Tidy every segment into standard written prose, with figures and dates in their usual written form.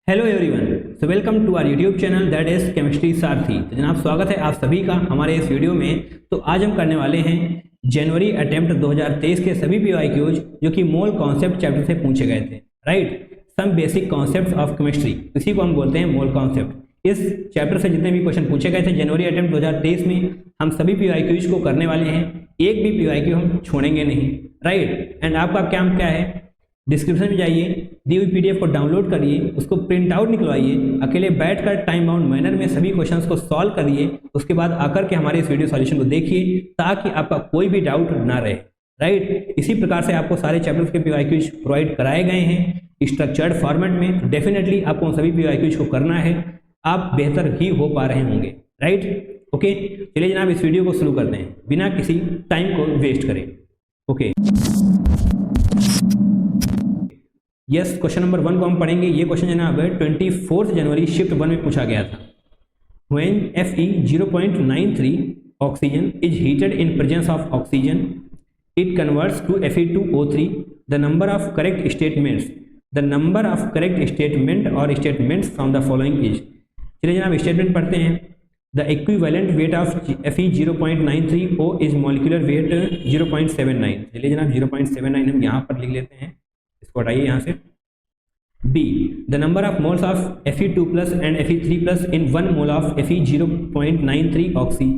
Hello everyone, so welcome to our YouTube channel that is chemistry Sarathi. तो जनाब स्वागत है आप सभी का हमारे इस वीडियो में। तो आज हम करने वाले हैं जनवरी अटेम्प्ट 2023 के सभी PYQs जो कि मोल कॉन्सेप्ट चैप्टर से पूछे गए थे, right. Some basic concepts of chemistry, इसी को हम बोलते हैं मोल कॉन्सेप्ट। इस चैप्टर से जितने भी क्वेश्चन पूछे गए थे जनवरी अटेम्प्ट 2023 में, हम सभी PYQs को करने वाले हैं। एक भी PYQ हम छोड़ेंगे नहीं, राइट। एंड आपका काम क्या है, डिस्क्रिप्शन में जाइए, दी हुई PDF को डाउनलोड करिए, उसको प्रिंट आउट निकलवाइए, अकेले बैठकर टाइम बाउंड मैनर में सभी क्वेश्चंस को सॉल्व करिए। उसके बाद आकर के हमारे इस वीडियो सॉल्यूशन को देखिए ताकि आपका कोई भी डाउट ना रहे, राइट। इसी प्रकार से आपको सारे चैप्टर्स के PYQs प्रोवाइड कराए गए हैं स्ट्रक्चर्ड फॉर्मेट में। तो डेफिनेटली आपको सभी PYQs को करना है, आप बेहतर ही हो पा रहे होंगे, राइट। ओके, चलिए जनाब इस वीडियो को शुरू करते हैं बिना किसी टाइम को वेस्ट करें। ओके, यस, क्वेश्चन नंबर 1 को हम पढ़ेंगे। ये क्वेश्चन जनाब 24 जनवरी शिफ्ट 1 में पूछा गया था। When Fe 0.93 oxygen is heated in presence of oxygen, it converts to Fe2O3. The number of correct statements or statements from the following is। चलिए जनाब स्टेटमेंट पढ़ते हैं। The equivalent weight of Fe 0.93O is molecular weight 0.79। चलिए जनाब 0.79 हम यहाँ पर लिख लेते हैं, इसको हटाइए यहाँ से। B, the number of moles of Fe2 plus and Fe3 plus in 1 mole of Fe 0.93 oxy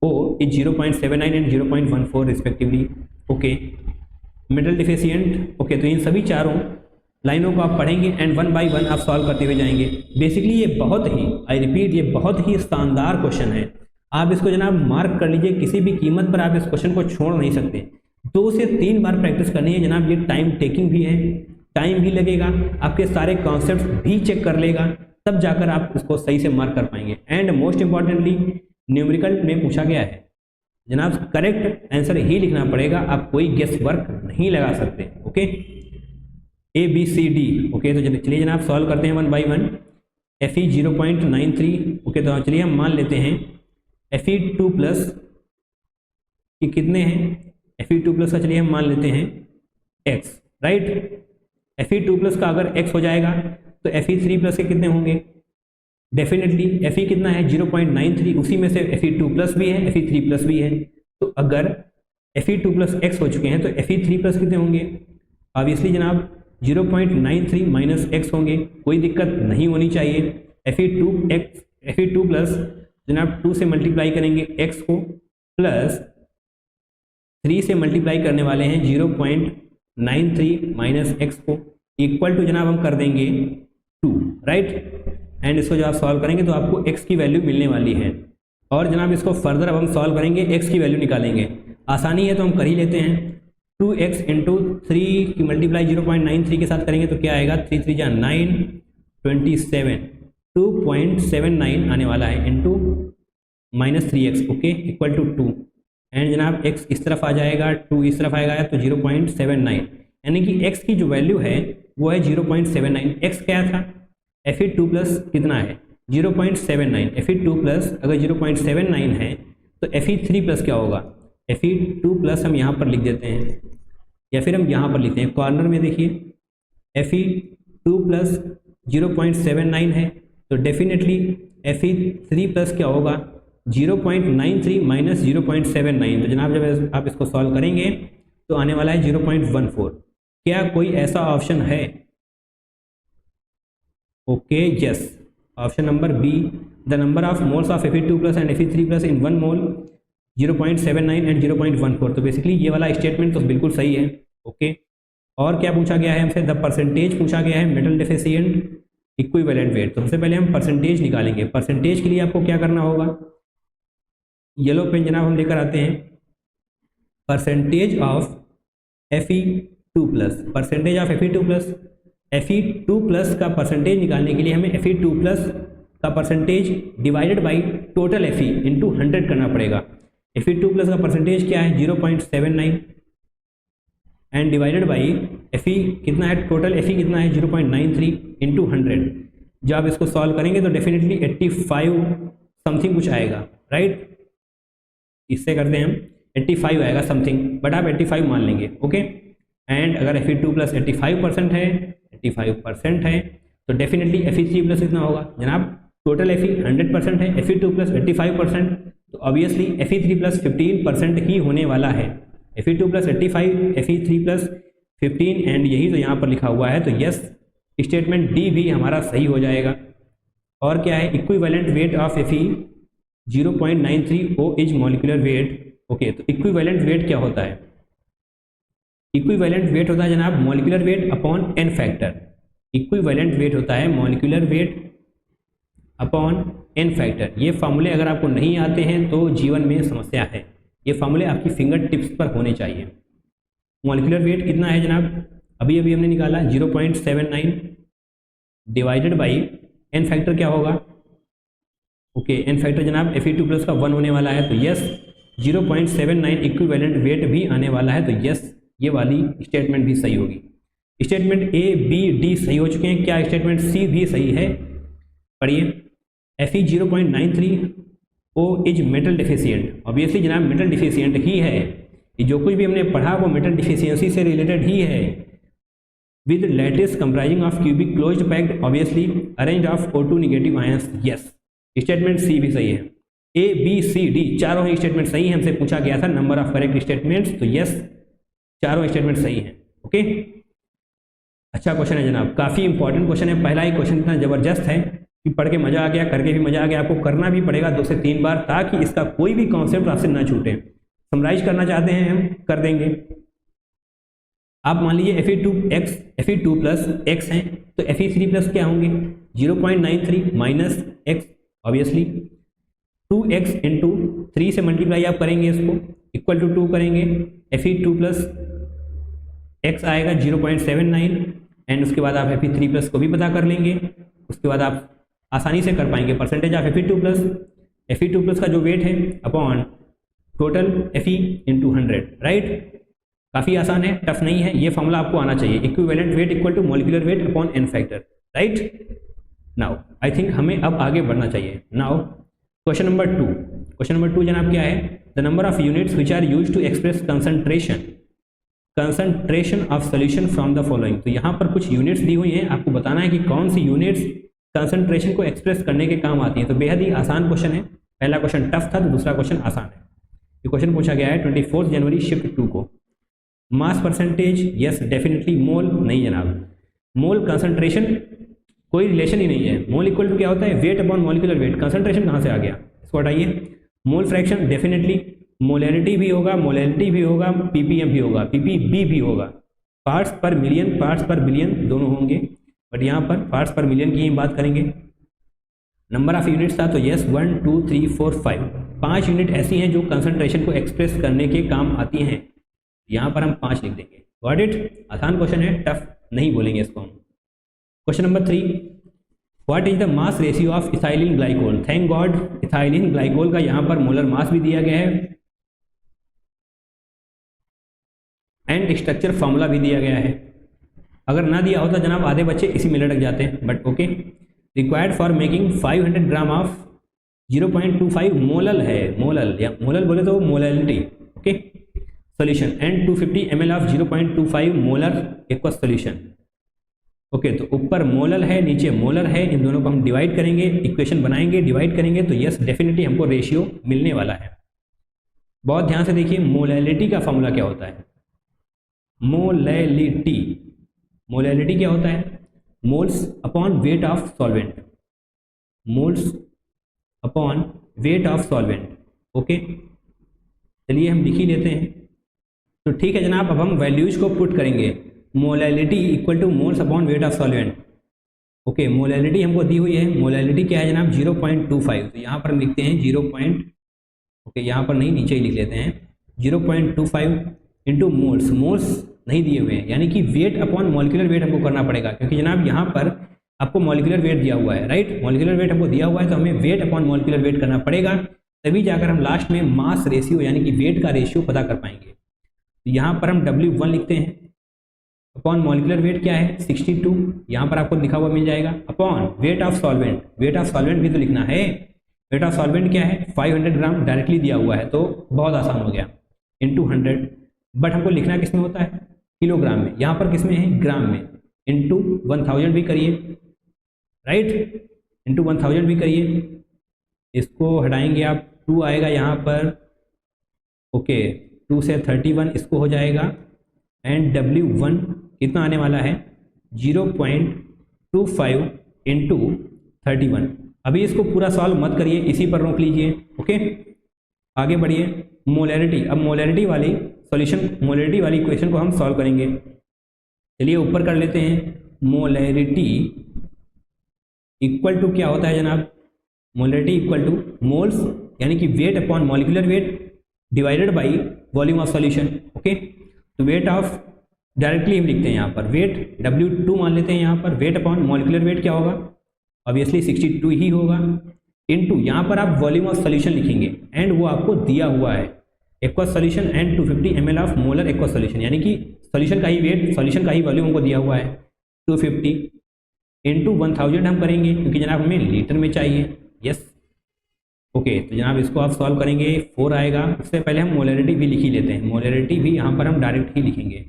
O is 0.79 and 0.14 respectively। Okay, metal deficient. Okay, तो इन सभी चारों लाइनों को आप पढ़ेंगे एंड 1 बाय 1 आप सॉल्व करते हुए जाएंगे। बेसिकली ये बहुत ही, आई रिपीट, ये बहुत ही शानदार क्वेश्चन है। आप इसको जनाब मार्क कर लीजिए, किसी भी कीमत पर आप इस क्वेश्चन को छोड़ नहीं सकते। 2 से 3 बार प्रैक्टिस करनी है जनाब। ये टाइम टेकिंग भी है, टाइम भी लगेगा, आपके सारे कॉन्सेप्ट्स भी चेक कर लेगा, तब जाकर आप इसको सही से मार्क कर पाएंगे। एंड मोस्ट इंपॉर्टेंटली न्यूमेरिकल में पूछा गया है जनाब, करेक्ट आंसर ही लिखना पड़ेगा, आप कोई गेस वर्क नहीं लगा सकते। Okay, ABCD। ओके, तो चलिए जनाब सॉल्व करते हैं 1 बाई 1। Fe 0.93। ओके, तो चलिए हम मान लेते हैं Fe2 प्लस कि कितने हैं, Fe2 प्लस का चलिए हम मान लेते हैं x, राइट। Fe2 प्लस का अगर x हो जाएगा तो Fe3 प्लस के कितने होंगे, डेफिनेटली Fe कितना है 0.93, उसी में से Fe2 प्लस भी है, Fe3 प्लस भी है। तो अगर Fe2 प्लस x हो चुके हैं तो Fe3 प्लस कितने होंगे, ऑब्वियसली जनाब 0.93 माइनस x होंगे, कोई दिक्कत नहीं होनी चाहिए। Fe2 प्लस जनाब 2 से मल्टीप्लाई करेंगे x को, प्लस 3 से मल्टीप्लाई करने वाले हैं 0.93 माइनस x को, इक्वल टू जनाब हम कर देंगे 2, राइट। एंड इसको जब आप सॉल्व करेंगे तो आपको x की वैल्यू मिलने वाली है। और जनाब इसको फर्दर अब हम सॉल्व करेंगे, x की वैल्यू निकालेंगे। आसानी है तो हम कर ही लेते हैं। 2x इंटू 3 की मल्टीप्लाई 0.93 के साथ करेंगे तो क्या आएगा, 3 3 जा 9, 27, 2.79 आने वाला है into minus 3x, okay, equal to 2। And जनाब x इस तरफ आ जाएगा, 2 इस तरफ आएगा तो 0.79, यानी कि x की जो वैल्यू है वो है 0.79। x क्या था, Fe2 प्लस कितना है 0.79। Fe2 प्लस अगर 0.79 है तो Fe3 प्लस क्या होगा, Fe2 प्लस हम यहाँ पर लिख देते हैं, या फिर हम यहाँ पर लिखते हैं कॉर्नर में, देखिए Fe2 प्लस 0.79 है तो डेफिनेटली Fe3 प्लस क्या होगा 0.93 माइनस 0.79। तो जनाब जब आप इसको सॉल्व करेंगे तो आने वाला है 0.14। क्या कोई ऐसा ऑप्शन है, okay, yes, option number B, the number of moles of Fe2 plus and Fe3 plus in 1 mole 0.79 and 0.14। तो बेसिकली ये वाला स्टेटमेंट तो बिल्कुल सही है। ओके, और क्या पूछा गया है हमसे, द परसेंटेज पूछा गया है मेटल डेफिशिएंट इक्विवेलेंट वेट। तो सबसे पहले हम परसेंटेज निकालेंगे। परसेंटेज के लिए आपको क्या करना होगा, येलो पेन जनाब हम लेकर आते हैं। Percentage of Fe2 plus, percentage of Fe2 plus, Fe2 plus का परसेंटेज निकालने के लिए हमें Fe2 प्लस का percentage divided by total Fe into 100 करना पड़ेगा। Fe2 प्लस का परसेंटेज क्या है 0.79 एंड डिवाइडेड बाई Fe कितना है, टोटल Fe कितना है 0.93 इंटू 100। जब आप इसको सॉल्व करेंगे तो डेफिनेटली 85 समथिंग कुछ आएगा, राइट। इससे करते हैं हम 85 आएगा समथिंग, बट आप 85 मान लेंगे, ओके। एंड अगर Fe2 प्लस 85% है तो डेफिनेटली Fe3 प्लस कितना होगा जनाब, टोटल Fe 100% है, Fe2 प्लस 85%, तो ऑब्वियसली Fe3 प्लस 15% ही होने वाला है। Fe2 plus 85, Fe3 plus 15, and यही तो यहाँ पर लिखा हुआ है, तो यस स्टेटमेंट डी भी हमारा सही हो जाएगा। और क्या है, equivalent weight of Fe 0.93 O is molecular weight. Okay, तो इक्विवेलेंट वेट क्या होता है, इक्विवेलेंट वेट होता है जनाब molecular weight upon N factor. Equivalent weight होता है molecular weight upon N factor. ये फार्मूले अगर आपको नहीं आते हैं तो जीवन में समस्या है, ये फार्मूले आपकी फिंगर टिप्स पर होने चाहिए। मॉलिक्यूलर वेट कितना है जनाब, अभी अभी हमने निकाला 0.79 डिवाइडेड बाई एन फैक्टर क्या होगा, ओके एन फैक्टर जनाब Fe2 प्लस का 1 होने वाला है, तो यस 0.79 इक्विवेलेंट वेट भी आने वाला है, तो यस ये वाली स्टेटमेंट भी सही होगी। स्टेटमेंट ए बी डी सही हो चुके हैं, क्या स्टेटमेंट सी भी सही है, पढ़िए। Fe 0.93 O is metal deficient. Obviously जनाब मेटल डिफिशियंट ही है, कि जो कुछ भी हमने पढ़ा वो मेटल डिफिशियंसी से रिलेटेड ही है। With lattice comprising of cubic closed packed obviously arrange of O2 negative ions, yes statement C भी सही है। ए बी सी डी चारों ही स्टेटमेंट सही है, हमसे पूछा गया था नंबर ऑफ करेक्ट स्टेटमेंट्स, तो यस चारों स्टेटमेंट सही हैं। ओके, अच्छा क्वेश्चन है जनाब, काफ़ी इंपॉर्टेंट क्वेश्चन है। पहला ही क्वेश्चन इतना ज़बरदस्त है कि पढ़ के मजा आ गया, करके भी मजा आ गया, आपको करना भी पड़ेगा 2 से 3 बार ताकि इसका कोई भी कॉन्सेप्ट आपसे ना छूटे। समराइज करना चाहते हैं हम, कर देंगे। आप मान लीजिए Fe2 प्लस एक्स हैं, तो Fe3 प्लस क्या होंगे 0.93 minus x, obviously 2x into 3 से मल्टीप्लाई आप करेंगे, इसको इक्वल टू 2 करेंगे, Fe2 प्लस एक्स आएगा 0.79, एंड उसके बाद आप Fe3 प्लस को भी पता कर लेंगे। उसके बाद आप आसानी से कर पाएंगे परसेंटेज ऑफ Fe2 प्लस का जो वेट है upon total Fe into 100, right. काफ़ी आसान है, टफ नहीं है, ये फॉर्मूला आपको आना चाहिए, equivalent weight equal to molecular weight upon N factor, right. Now I think हमें अब आगे बढ़ना चाहिए। नाउ क्वेश्चन नंबर 2 जनाब क्या है, the number of units which are used to express concentration of solution from the following. तो यहाँ पर कुछ यूनिट्स दी हुई हैं, आपको बताना है कि कौन सी यूनिट्स कंसंट्रेशन को एक्सप्रेस करने के काम आती हैं। तो बेहद ही आसान क्वेश्चन है, पहला क्वेश्चन टफ था तो दूसरा क्वेश्चन आसान है। ये क्वेश्चन पूछा गया है 24 जनवरी शिफ्ट 2 को। Mass percentage, yes definitely. Mole नहीं जनाब, मोल कंसंट्रेशन कोई रिलेशन ही नहीं है। मोल इक्वल टू क्या होता है, wait upon molecular wait, concentration कहाँ से आ गया, इसको हटाइए। मोल फ्रैक्शन डेफिनेटली, मोलैरिटी भी होगा, ppm भी होगा, ppb भी होगा। पार्ट्स पर मिलियन, पार्ट्स पर बिलियन दोनों होंगे, बट यहाँ पर पार्ट्स पर मिलियन की ही बात करेंगे। नंबर ऑफ यूनिट्स था तो यस 1 2 3 4 5, 5 यूनिट ऐसी हैं जो कंसंट्रेशन को एक्सप्रेस करने के काम आती हैं। यहाँ पर हम 5 लिख देंगे। गॉट इट, आसान क्वेश्चन है, टफ नहीं बोलेंगे इसको हम। Question number 3, what is the mass ratio of ethylene glycol. Thank God ethylene glycol का यहाँ पर मोलर मास भी दिया गया है एंड स्ट्रक्चर फॉर्मूला भी दिया गया है। अगर ना दिया होता जनाब आधे बच्चे इसी में लटक जाते हैं, but okay. Required for making 500 gram of 0.25 molal है, मोलल या मोलल बोले तो molality, okay solution, and 250 ml of 0.25 molar aqueous solution. Okay, तो ऊपर मोलल है नीचे मोलर है, इन दोनों को हम डिवाइड करेंगे, इक्वेशन बनाएंगे, डिवाइड करेंगे, तो यस डेफिनेटली हमको रेशियो मिलने वाला है। बहुत ध्यान से देखिए, मोलैलिटी का फॉर्मूला क्या होता है, मोलैलिटी क्या होता है, moles upon weight of solvent, moles upon weight of solvent. Okay, चलिए हम लिख ही लेते हैं। तो ठीक है जनाब, अब हम वैल्यूज को पुट करेंगे। Molality equal to moles upon weight of solvent. Okay, molality हमको दी हुई है, मोलैलिटी क्या है जनाब 0.25, तो यहाँ पर हम लिखते हैं 0. ओके, यहाँ पर नहीं नीचे ही लिख लेते हैं 0.25 इंटू मोल्स, मोल्स नहीं दिए हुए हैं, यानी कि वेट अपॉन मॉलिक्यूलर वेट हमको करना पड़ेगा, क्योंकि जनाब यहाँ पर आपको मॉलिक्यूलर वेट दिया हुआ है, राइट। मॉलिक्यूलर वेट हमको दिया हुआ है तो हमें वेट अपॉन मॉलिक्यूलर वेट करना पड़ेगा, तभी जाकर हम लास्ट में मास रेशियो यानी कि वेट का रेशियो पता कर पाएंगे। तो यहाँ पर हम W1 लिखते हैं, अपॉन मॉलिक्यूलर वेट क्या है 62, यहाँ पर आपको लिखा हुआ मिल जाएगा, upon weight of solvent, weight of solvent भी तो लिखना है, वेट ऑफ सॉल्वेंट क्या है 500 ग्राम डायरेक्टली दिया हुआ है, तो बहुत आसान हो गया, इंटू 100, बट हमको लिखना किस में होता है किलोग्राम में, यहाँ पर किस में है ग्राम में, इंटू 1000 भी करिए, राइट, इंटू 1000 भी करिए, इसको हटाएंगे आप, 2 आएगा यहाँ पर, ओके 2 से 31 इसको हो जाएगा, एंड W1 कितना आने वाला है 0.25 इंटू 31। अभी इसको पूरा सॉल्व मत करिए, इसी पर रोक लीजिए, ओके आगे बढ़िए। मोलैरिटी, अब मोलैरिटी वाली सॉल्यूशन, मोलैरिटी वाली इक्वेशन को हम सॉल्व करेंगे। चलिए ऊपर कर लेते हैं, मोलैरिटी इक्वल टू क्या होता है जनाब, मोलैरिटी इक्वल टू मोल्स यानी कि wait upon molecular weight divided by volume of solution, okay. तो वेट ऑफ, डायरेक्टली हम लिखते हैं यहाँ पर वेट W2 मान लेते हैं यहाँ पर, वेट अपॉन मॉलिक्यूलर वेट क्या होगा, ऑब्वियसली 62 ही होगा, इनटू यहाँ पर आप वॉल्यूम ऑफ सॉल्यूशन लिखेंगे, एंड वो आपको दिया हुआ है aqueous solution and 250 ml of molar aqueous solution, यानी कि सॉल्यूशन का ही वेट, सॉल्यूशन का ही वॉल्यूम हमको दिया हुआ है 250 इंटू 1000 हम करेंगे क्योंकि जनाब हमें लीटर में चाहिए, यस ओके। तो जनाब इसको आप सॉल्व करेंगे, 4 आएगा। उससे पहले हम मोलैरिटी भी लिख ही लेते हैं, मोलैरिटी भी यहाँ पर हम डायरेक्ट ही लिखेंगे,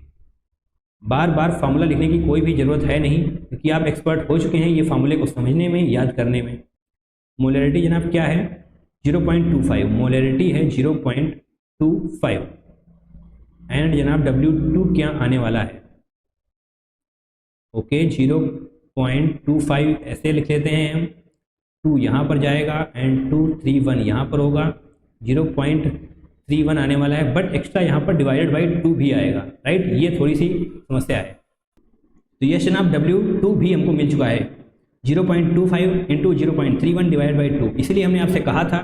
बार बार फार्मूला लिखने की कोई भी ज़रूरत है नहीं क्योंकि आप एक्सपर्ट हो चुके हैं ये फार्मूले को समझने में, याद करने में। मोलैरिटी जनाब क्या है 0.25, मोलैरिटी है 0.25, एंड जनाब W2 क्या आने वाला है, ओके 0.25 ऐसे लिख लेते हैं हम, 2 यहाँ पर जाएगा एंड 231 यहाँ पर होगा, 0.31 आने वाला है, बट एक्स्ट्रा यहाँ पर डिवाइडेड बाई 2 भी आएगा, राइट, ये थोड़ी सी समस्या है। तो ये जनाब W2 भी हमको मिल चुका है 0.25 इंटू 0.31 डिवाइड बाई 2, इसलिए हमने आपसे कहा था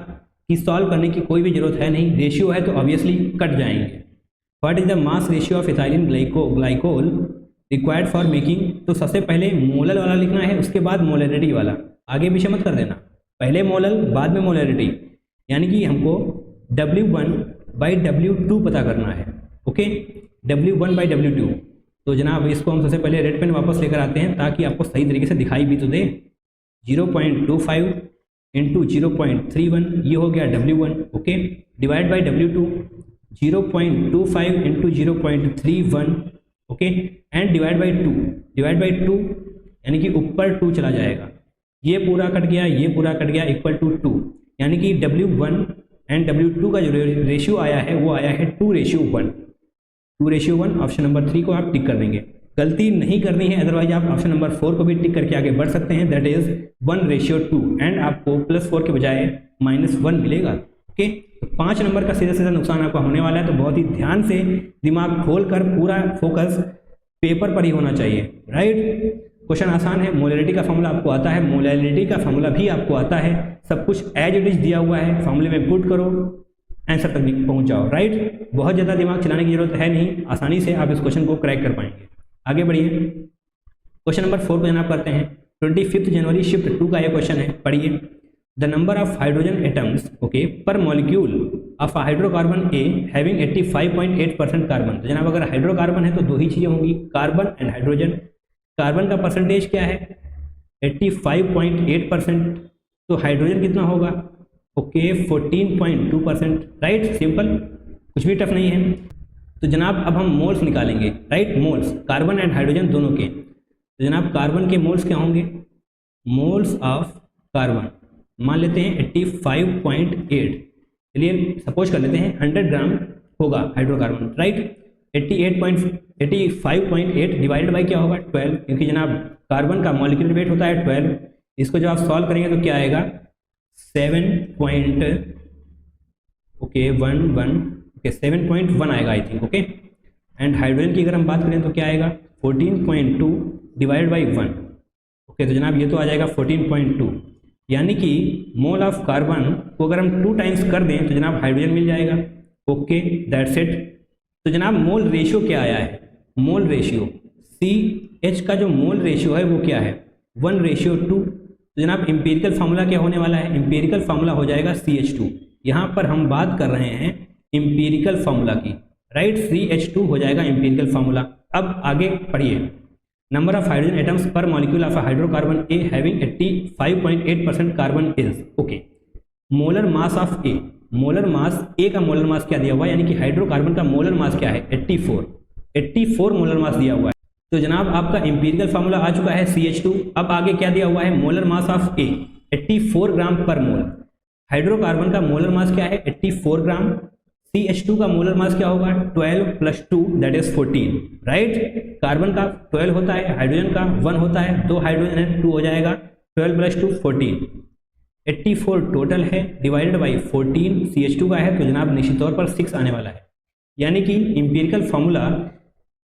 कि सॉल्व करने की कोई भी जरूरत है नहीं, रेशियो है तो ऑब्वियसली कट जाएंगे। What is the mass ratio of ethylene glycol required for making, तो सबसे पहले मोलल वाला लिखना है, उसके बाद मोलैरिटी वाला, आगे पीछे मत कर देना, पहले मोलल बाद में मोलैरिटी, यानी कि हमको W1 बाई W2 पता करना है, ओके W1 बाई W2। तो जनाब इसको हम सबसे पहले रेड पेन वापस लेकर आते हैं ताकि आपको सही तरीके से दिखाई भी तो दे, 0.25 इंटू 0.31 ये हो गया W1, okay, divide by W2 0.25 into 0.31, okay, and divide by 2 यानी कि ऊपर 2 चला जाएगा, ये पूरा कट गया, ये पूरा कट गया, इक्वल टू 2, यानी कि W1 एंड W2 का जो रेशियो आया है वो आया है 2:1, 2:1। ऑप्शन नंबर 3 को आप टिक कर देंगे, गलती नहीं करनी है, अदरवाइज आप ऑप्शन नंबर 4 को भी टिक करके आगे बढ़ सकते हैं, दैट इज 1:2, एंड आपको +4 के बजाय -1 मिलेगा, ओके। तो 5 नंबर का सीधा सीधा नुकसान आपका होने वाला है, तो बहुत ही ध्यान से दिमाग खोल कर पूरा फोकस पेपर पर ही होना चाहिए, राइट। क्वेश्चन आसान है, मोलैरिटी का फॉर्मूला आपको आता है, मोलैरिटी का फॉर्मूला भी आपको आता है, सब कुछ एज इट इज दिया हुआ है, फॉर्मूले में पुट करो, आंसर तक पहुंच जाओ, राइट। बहुत ज़्यादा दिमाग चलाने की जरूरत है नहीं, आसानी से आप इस क्वेश्चन को क्रैक कर पाएंगे। आगे बढ़िए, क्वेश्चन नंबर 4 को जनाब करते हैं। 25 जनवरी शिफ्ट 2 का यह क्वेश्चन है, पढ़िए। The number of hydrogen atoms, okay, per molecule of hydrocarbon A having 85.8% carbon. तो जनाब अगर हाइड्रोकार्बन है तो 2 ही चीज़ें होंगी, कार्बन एंड हाइड्रोजन। कार्बन का परसेंटेज क्या है 85.8%, तो हाइड्रोजन कितना होगा, ओके 14.2%, राइट, सिंपल, कुछ भी टफ नहीं है। तो जनाब अब हम मोल्स निकालेंगे, right, moles, carbon and hydrogen दोनों के। तो जनाब कार्बन के मोल्स क्या होंगे, मोल्स ऑफ कार्बन मान लेते हैं 85.8, चलिए सपोज कर लेते हैं 100 ग्राम होगा हाइड्रोकार्बन, राइट। 85.8 डिवाइडेड बाई क्या होगा 12, क्योंकि जनाब कार्बन का मॉलिक्यूलर वेट होता है 12, इसको जब आप सॉल्व करेंगे तो क्या आएगा 7.1 आएगा I think, okay. And hydrogen की अगर हम बात करें तो क्या आएगा 14.2 डिवाइड बाई 1, ओके। तो जनाब ये तो आ जाएगा 14.2, यानी कि मोल ऑफ कार्बन को अगर हम 2 टाइम्स कर दें तो जनाब हाइड्रोजन मिल जाएगा, ओके, दैट्स इट। तो जनाब मोल रेशियो क्या आया है, मोल रेशियो CH का जो मोल रेशियो है वो क्या है 1:2। तो जनाब इंपेरिकल फार्मूला क्या होने वाला है, इंपेरिकल फार्मूला हो जाएगा CH2। यहाँ पर हम बात कर रहे हैं इंपेरिकल फार्मूला की, राइट, CH2 हो जाएगा इंपेरिकल फार्मूला। अब आगे पढ़िए, number of hydrogen atoms per molecule of hydrocarbon A having 85.8% carbon is, okay. Molar mass of a, molar mass a का मोलर मास क्या दिया हुआ है, यानी कि हाइड्रोकार्बन का मोलर मास क्या है 84 मोलर मास दिया हुआ है। तो जनाब आपका एम्पिरिकल फार्मूला आ चुका है CH2। अब आगे क्या दिया हुआ है, molar mass of A 84 gram per mole. Hydrocarbon का मोलर मास क्या है 84 ग्राम। CH2 का मोलर मास क्या होगा 12 + 2 दैट इज 14, राइट। कार्बन का 12 होता है, हाइड्रोजन का 1 होता है, 2 हाइड्रोजन है 2 हो जाएगा, 12 + 2 14, 84 टोटल है डिवाइडेड बाई 14 CH2 का है, तो जनाब निश्चित तौर पर 6 आने वाला है। यानी कि एम्पिरिकल फार्मूला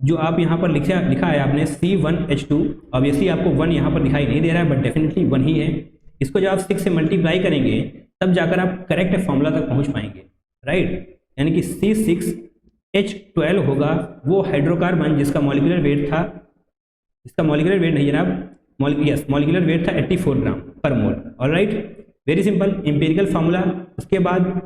जो आप यहाँ पर लिखा है आपने C1H2, ऑब्वियसली आपको 1 यहाँ पर दिखाई नहीं दे रहा है बट डेफिनेटली 1 ही है। इसको जब आप 6 से मल्टीप्लाई करेंगे तब जाकर आप करेक्ट फार्मूला तक पहुँच पाएंगे, राइट। यानी कि C6H12 होगा वो हाइड्रोकार्बन जिसका मॉलिक्यूलर वेट था, इसका मॉलिक्यूलर वेट नहीं जनाब, मॉलिक्यूलर वेट था 84 gram per mole. Alright, very simple empirical formula. उसके बाद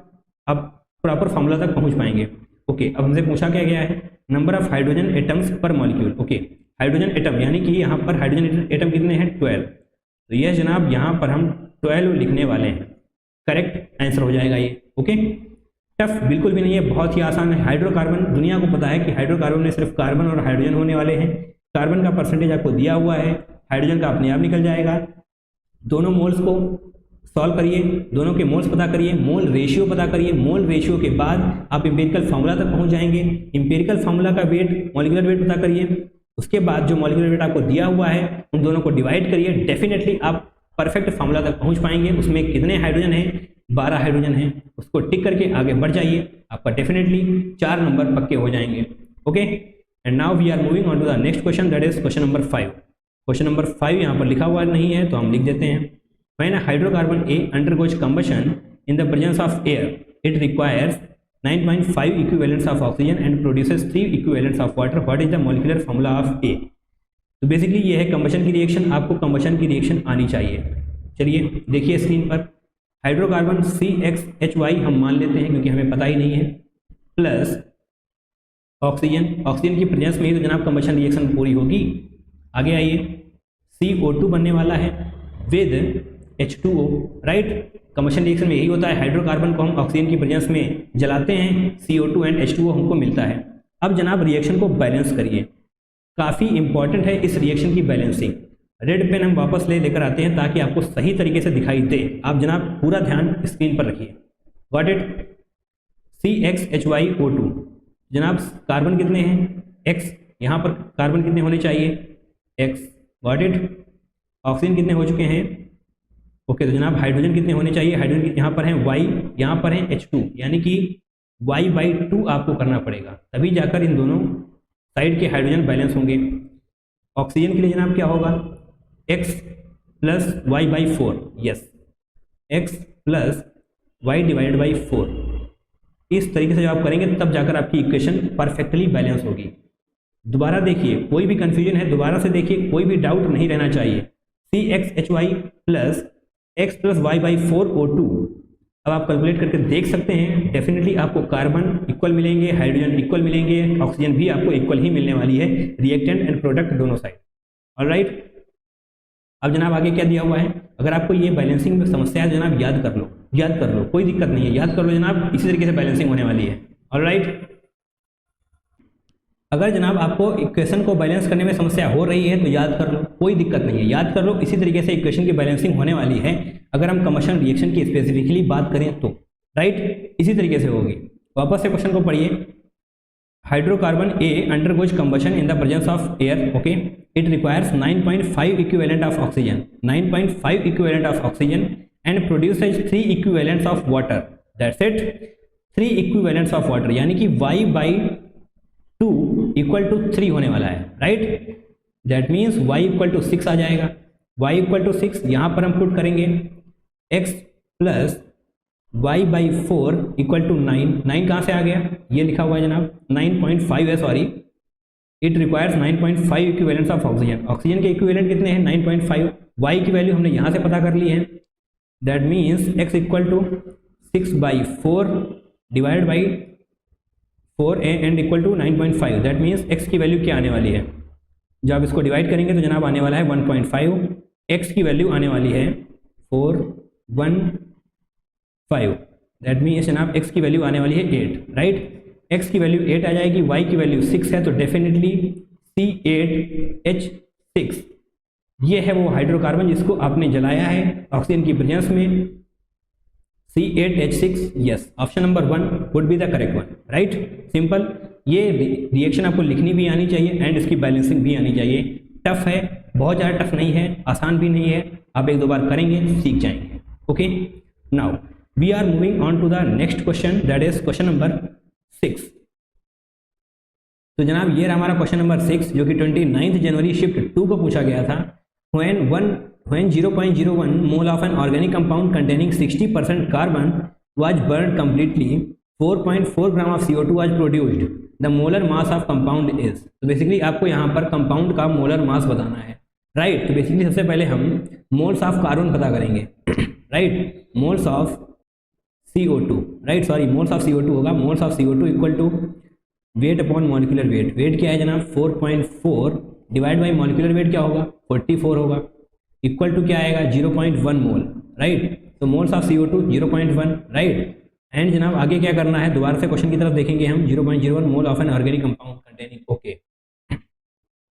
अब प्रॉपर फार्मूला तक पहुंच पाएंगे। ओके, अब हमसे पूछा क्या गया है, number of hydrogen atoms per molecule. Okay, hydrogen atom यानी कि यहाँ पर हाइड्रोजन एटम कितने हैं 12, तो यह जनाब यहाँ पर हम 12 लिखने वाले हैं, करेक्ट आंसर हो जाएगा ये। ओके, टफ बिल्कुल भी नहीं है, बहुत ही आसान है। हाइड्रोकार्बन, दुनिया को पता है कि हाइड्रोकार्बन में सिर्फ कार्बन और हाइड्रोजन होने वाले हैं। कार्बन का परसेंटेज आपको दिया हुआ है, हाइड्रोजन का अपने आप निकल जाएगा। दोनों मोल्स को सॉल्व करिए, दोनों के मोल्स पता करिए, मोल रेशियो पता करिए, मोल रेशियो के बाद आप एम्पिरिकल फार्मूला तक पहुंच जाएंगे। एम्पिरिकल फार्मूला का वेट, मॉलिक्यूलर वेट पता करिए, उसके बाद जो मॉलिक्यूलर वेट आपको दिया हुआ है उन दोनों को डिवाइड करिए, डेफिनेटली आप परफेक्ट फार्मूला तक पहुंच पाएंगे। उसमें कितने हाइड्रोजन हैं 12 हाइड्रोजन हैं, उसको टिक करके आगे बढ़ जाइए, आपका डेफिनेटली 4 नंबर पक्के हो जाएंगे। Okay, and now we are moving on to the next question, that is question number 5। Question number 5 यहाँ पर लिखा हुआ नहीं है तो हम लिख देते हैं, when a hydrocarbon A undergoes combustion in the presence of air, it requires 9.5 equivalents of oxygen and produces 3 equivalents of water. What is the molecular formula of A? तो बेसिकली ये है कंबशन की रिएक्शन, आपको combustion की reaction आनी चाहिए। चलिए देखिए स्क्रीन पर, हाइड्रोकार्बन CXHY हम मान लेते हैं क्योंकि हमें पता ही नहीं है, प्लस ऑक्सीजन, ऑक्सीजन की प्रेजेंस में ही तो जनाब कंबशन रिएक्शन पूरी होगी। आगे आइए, CO2 बनने वाला है with H2O, right. Combustion reaction में यही होता है, हाइड्रोकार्बन को हम ऑक्सीजन की प्रेजेंस में जलाते हैं, CO2 एंड H2O हमको मिलता है। अब जनाब रिएक्शन को बैलेंस करिए, काफ़ी इंपॉर्टेंट है इस रिएक्शन की बैलेंसिंग। रेड पेन हम वापस लेकर आते हैं ताकि आपको सही तरीके से दिखाई दे। आप जनाब पूरा ध्यान स्क्रीन पर रखिए। गॉट इट, CXHYO2, जनाब कार्बन कितने हैं X, यहाँ पर कार्बन कितने होने चाहिए X, गॉट इट। ऑक्सीजन कितने हो चुके हैं, ओके, तो जनाब हाइड्रोजन कितने होने चाहिए, हाइड्रोजन यहाँ पर हैं Y, यहाँ पर हैं H2, यानी कि Y/2 आपको करना पड़ेगा, तभी जाकर इन दोनों साइड के हाइड्रोजन बैलेंस होंगे। ऑक्सीजन के लिए जनाब क्या होगा X + Y/4, yes, X + Y/4। इस तरीके से जब आप करेंगे तब जाकर आपकी इक्वेशन परफेक्टली बैलेंस होगी। दोबारा देखिए, कोई भी कंफ्यूजन है दोबारा से देखिए, कोई भी डाउट नहीं रहना चाहिए। CXHY + X + Y/4O2, अब आप कैलकुलेट करके देख सकते हैं, डेफिनेटली आपको कार्बन इक्वल मिलेंगे, हाइड्रोजन इक्वल मिलेंगे, ऑक्सीजन भी आपको इक्वल ही मिलने वाली है, रिएक्टेंट एंड प्रोडक्ट दोनों साइड। ऑलराइट, अब जनाब आगे क्या दिया हुआ है, अगर आपको ये बैलेंसिंग में समस्या है जनाब याद कर लो, याद कर लो, कोई दिक्कत नहीं है, याद कर लो जनाब, इसी तरीके से बैलेंसिंग होने वाली है। ऑलराइट, अगर जनाब आपको इक्वेशन को बैलेंस करने में समस्या हो रही है तो याद कर लो, कोई दिक्कत नहीं है, याद कर लो, इसी तरीके से इक्वेशन की बैलेंसिंग होने वाली है। अगर हम कंबशन रिएक्शन की स्पेसिफिकली बात करें तो, राइट, इसी तरीके से होगी। वापस से क्वेश्चन को पढ़िए, hydrocarbon A undergoes combustion in the presence of air, okay, it requires 9.5 equivalent of oxygen, 9.5 equivalent of oxygen and produces 3 equivalents of water, that's it, 3 equivalents of water, यानी कि Y/2 = 3 होने वाला है, राइट। दैट मीन्स Y = 6 आ जाएगा, Y = 6 यहाँ पर हम put करेंगे, X + Y/4 = 9, 9 कहाँ से आ गया, ये लिखा हुआ है जनाब 9.5 है, sorry, it requires 9.5 equivalents of oxygen, oxygen के इक्विवेलेंट कितने हैं 9.5, Y की वैल्यू हमने यहाँ से पता कर ली है, that means X = 6/4 divide by 4 and equal to 9.5, that means X की वैल्यू क्या आने वाली है, जब आप इसको डिवाइड करेंगे तो जनाब आने वाला है 1.5, X की वैल्यू आने वाली है 415, दैट मीन्स जनाब X की वैल्यू आने वाली है 8, राइट। X की वैल्यू 8 आ जाएगी, Y की वैल्यू 6 है, तो डेफिनेटली C8H6, ये है वो हाइड्रोकार्बन जिसको आपने जलाया है ऑक्सीजन की प्रेजेंस में, C8H6, yes, option number 1 would be the correct one, right, simple. ये रिएक्शन आपको लिखनी भी आनी चाहिए एंड इसकी बैलेंसिंग भी आनी चाहिए। टफ है, बहुत ज़्यादा टफ नहीं है, आसान भी नहीं है, आप एक दो बार करेंगे सीख जाएंगे। Okay, now we are moving on to the next question, that is question number 6। तो जनाब ये रहा हमारा क्वेश्चन नंबर 6 जो कि 29 जनवरी शिफ्ट 2 को पूछा गया था। when 0.01 mole of an organic compound containing 60% carbon was burned completely, 4.4 gram of CO2 was produced. The molar mass of compound is, तो बेसिकली आपको यहाँ पर कंपाउंड का मोलर मास बताना है, राइट। तो बेसिकली सबसे पहले हम मोल्स ऑफ कार्बन पता करेंगे, right, moles of CO2, right, sorry moles of CO2 होगा, moles of CO2 equal to weight upon molecular weight. Weight क्या है जनाब 4.4 डिवाइड बाई मॉलिक्यूलर वेट क्या होगा 44 होगा, इक्वल टू क्या आएगा 0.1 मोल, राइट। तो moles of CO2 0.1, right. And जनाब आगे क्या करना है, दोबारा से क्वेश्चन की तरफ देखेंगे हम, 0.01 mole of an organic compound containing, okay.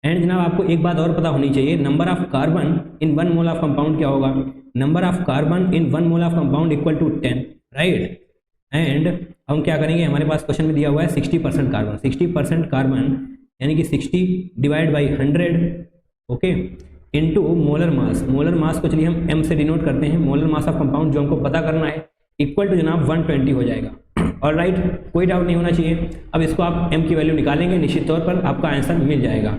And जनाब आपको एक बात और पता होनी चाहिए, number of carbon in 1 mole of compound क्या होगा, number of carbon in 1 mole of compound equal to 10, right. And हम क्या करेंगे, हमारे पास क्वेश्चन में दिया हुआ है 60% कार्बन, 60% कार्बन यानी कि 60 divide by 100, okay, into molar mass. Molar mass को चलिए हम m से डिनोट करते हैं, मोलर मास ऑफ कंपाउंड जो हमको पता करना है इक्वल टू जनाब 120 हो जाएगा, और राइट, कोई डाउट नहीं होना चाहिए। अब इसको आप m की वैल्यू निकालेंगे, निश्चित तौर पर आपका आंसर मिल जाएगा।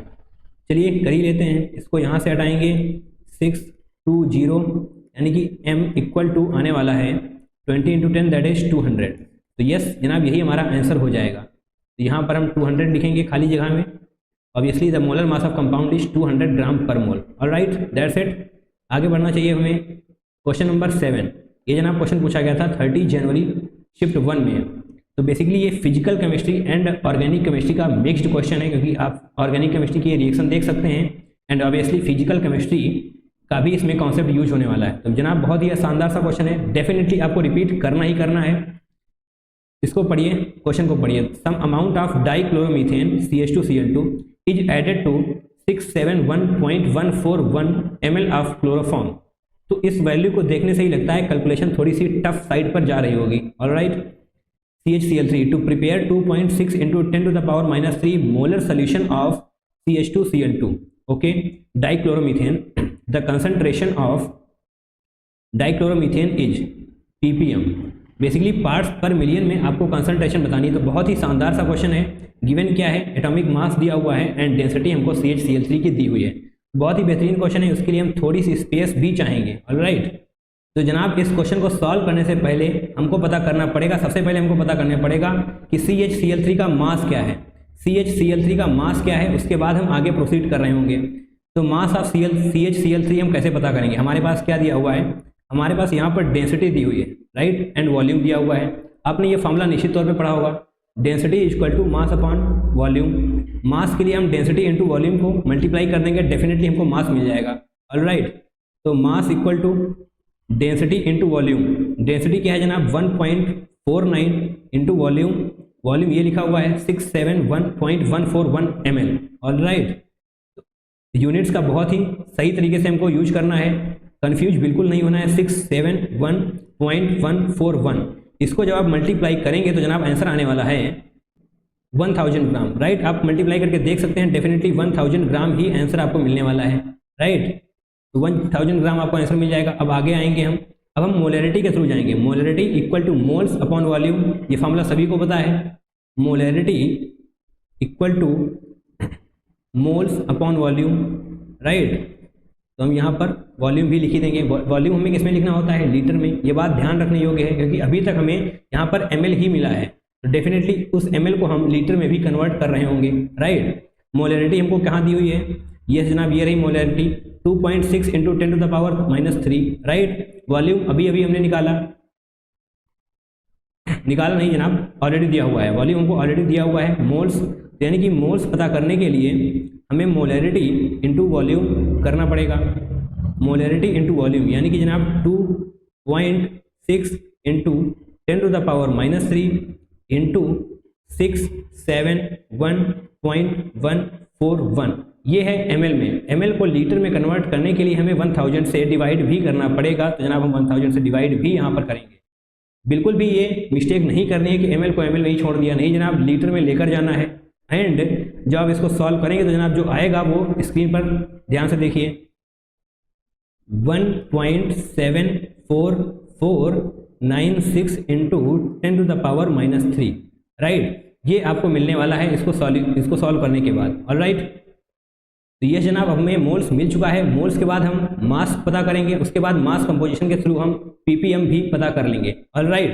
चलिए कर ही लेते हैं, इसको यहाँ से हटाएंगे 620 यानी कि m इक्वल टू आने वाला है 20 इंटू 10 दैट इज 200। तो यस जनाब यही हमारा आंसर हो जाएगा। तो यहाँ पर हम 200 लिखेंगे खाली जगह में, obviously the molar mass of compound is 200 gram per mole, alright, that's it. आगे बढ़ना चाहिए हमें, क्वेश्चन नंबर 7। ये जनाब क्वेश्चन पूछा गया था 30 जनवरी शिफ्ट 1 में। तो बेसिकली ये physical chemistry and organic chemistry का मिक्स्ड क्वेश्चन है, क्योंकि आप ऑर्गेनिक केमिस्ट्री की रिएक्शन देख सकते हैं एंड ऑब्वियसली फिजिकल केमिस्ट्री का भी इसमें कॉन्सेप्ट यूज होने वाला है। तो जनाब बहुत ही शानदार सा क्वेश्चन है, डेफिनेटली आपको रिपीट करना ही करना है। इसको पढ़िए, क्वेश्चन को पढ़िए। Some amount of dichloromethane CH2Cl2 is added to 671.141 ml of chloroform. तो इस वैल्यू को देखने से ही लगता है कैलकुलेशन थोड़ी सी टफ साइड पर जा रही होगी, alright. CHCl3 to prepare 2.6 into 10 to the power -3 molar solution of CH2Cl2, okay, dichloromethane. The concentration of dichloromethane is ppm। Basically parts per million में आपको कंसंट्रेशन बतानी है। तो बहुत ही शानदार सा क्वेश्चन है, गिवन क्या है, एटॉमिक मास दिया हुआ है एंड डेंसिटी हमको CHCl3 की दी हुई है। बहुत ही बेहतरीन क्वेश्चन है, उसके लिए हम थोड़ी सी स्पेस भी चाहेंगे, ऑलराइट। तो जनाब इस क्वेश्चन को सॉल्व करने से पहले हमको पता करना पड़ेगा, सबसे पहले हमको पता करना पड़ेगा कि CHCl3 का मास क्या है, CHCl3 का मास क्या है, उसके बाद हम आगे प्रोसीड कर रहे होंगे। तो मास ऑफ CHCl3 हम कैसे पता करेंगे, हमारे पास क्या दिया हुआ है, हमारे पास यहाँ पर डेंसिटी दी हुई है, राइट, एंड वॉल्यूम दिया हुआ है। आपने ये फॉर्मूला निश्चित तौर पे पढ़ा होगा, density equal to mass upon volume. Mass के लिए हम डेंसिटी इंटू वॉल्यूम को मल्टीप्लाई कर देंगे, डेफिनेटली हमको मास मिल जाएगा, ऑलराइट। तो mass equal to density into volume. Density क्या है जनाब 1.49 इंटू वॉल्यूम, वॉल्यूम ये लिखा हुआ है 671.141 ml, ऑलराइट। यूनिट्स का बहुत ही सही तरीके से हमको यूज करना है, कंफ्यूज बिल्कुल नहीं होना है। 671.141, इसको जब आप मल्टीप्लाई करेंगे तो जनाब आंसर आने वाला है 1000 ग्राम, राइट। आप मल्टीप्लाई करके देख सकते हैं, डेफिनेटली 1000 ग्राम ही आंसर आपको मिलने वाला है, राइट। तो 1000 ग्राम आपको आंसर मिल जाएगा। अब आगे आएंगे हम, अब हम मोलरिटी के थ्रू जाएंगे। Molarity equal to moles upon volume, ये फॉर्मूला सभी को पता है। Molarity equal to moles upon volume, right. तो हम यहाँ पर वॉल्यूम भी लिख ही देंगे। वॉल्यूम हमें किसमें लिखना होता है, लीटर में। ये बात ध्यान रखने योग्य है, क्योंकि अभी तक हमें यहाँ पर ml ही मिला है, तो डेफिनेटली उस ml को हम लीटर में भी कन्वर्ट कर रहे होंगे, राइट। मोलरिटी हमको कहाँ दी हुई है, ये जनाब ये रही molarity 2.6 into 10 to the power -3, right. Volume अभी अभी हमने निकाला नहीं जनाब, ऑलरेडी दिया हुआ है, वॉल्यूम हमको ऑलरेडी दिया हुआ है। मोल्स यानी कि मोल्स पता करने के लिए हमें मोलरिटी इंटू वॉल्यूम करना पड़ेगा। मोलरिटी इंटू वॉल्यूम यानी कि जनाब 2.6 into 10 to the power -3 into 671.141 1041 ये है ml में। ml को लीटर में कन्वर्ट करने के लिए हमें 1000 से डिवाइड भी करना पड़ेगा, तो जनाब हम 1000 से डिवाइड भी यहाँ पर करेंगे। बिल्कुल भी ये मिस्टेक नहीं करनी है कि ml को ml में ही छोड़ दिया, नहीं जनाब, लीटर में लेकर जाना है। एंड जब आप इसको सॉल्व करेंगे तो जनाब जो आएगा वो स्क्रीन पर ध्यान से देखिए 1.7446 इंटू 10⁻³ राइट, ये आपको मिलने वाला है इसको सॉल्व करने के बाद। ऑलराइट, तो ये जनाब हमें मोल्स मिल चुका है। मोल्स के बाद हम मास पता करेंगे, उसके बाद मास कंपोजिशन के थ्रू हम ppm भी पता कर लेंगे। ऑलराइट,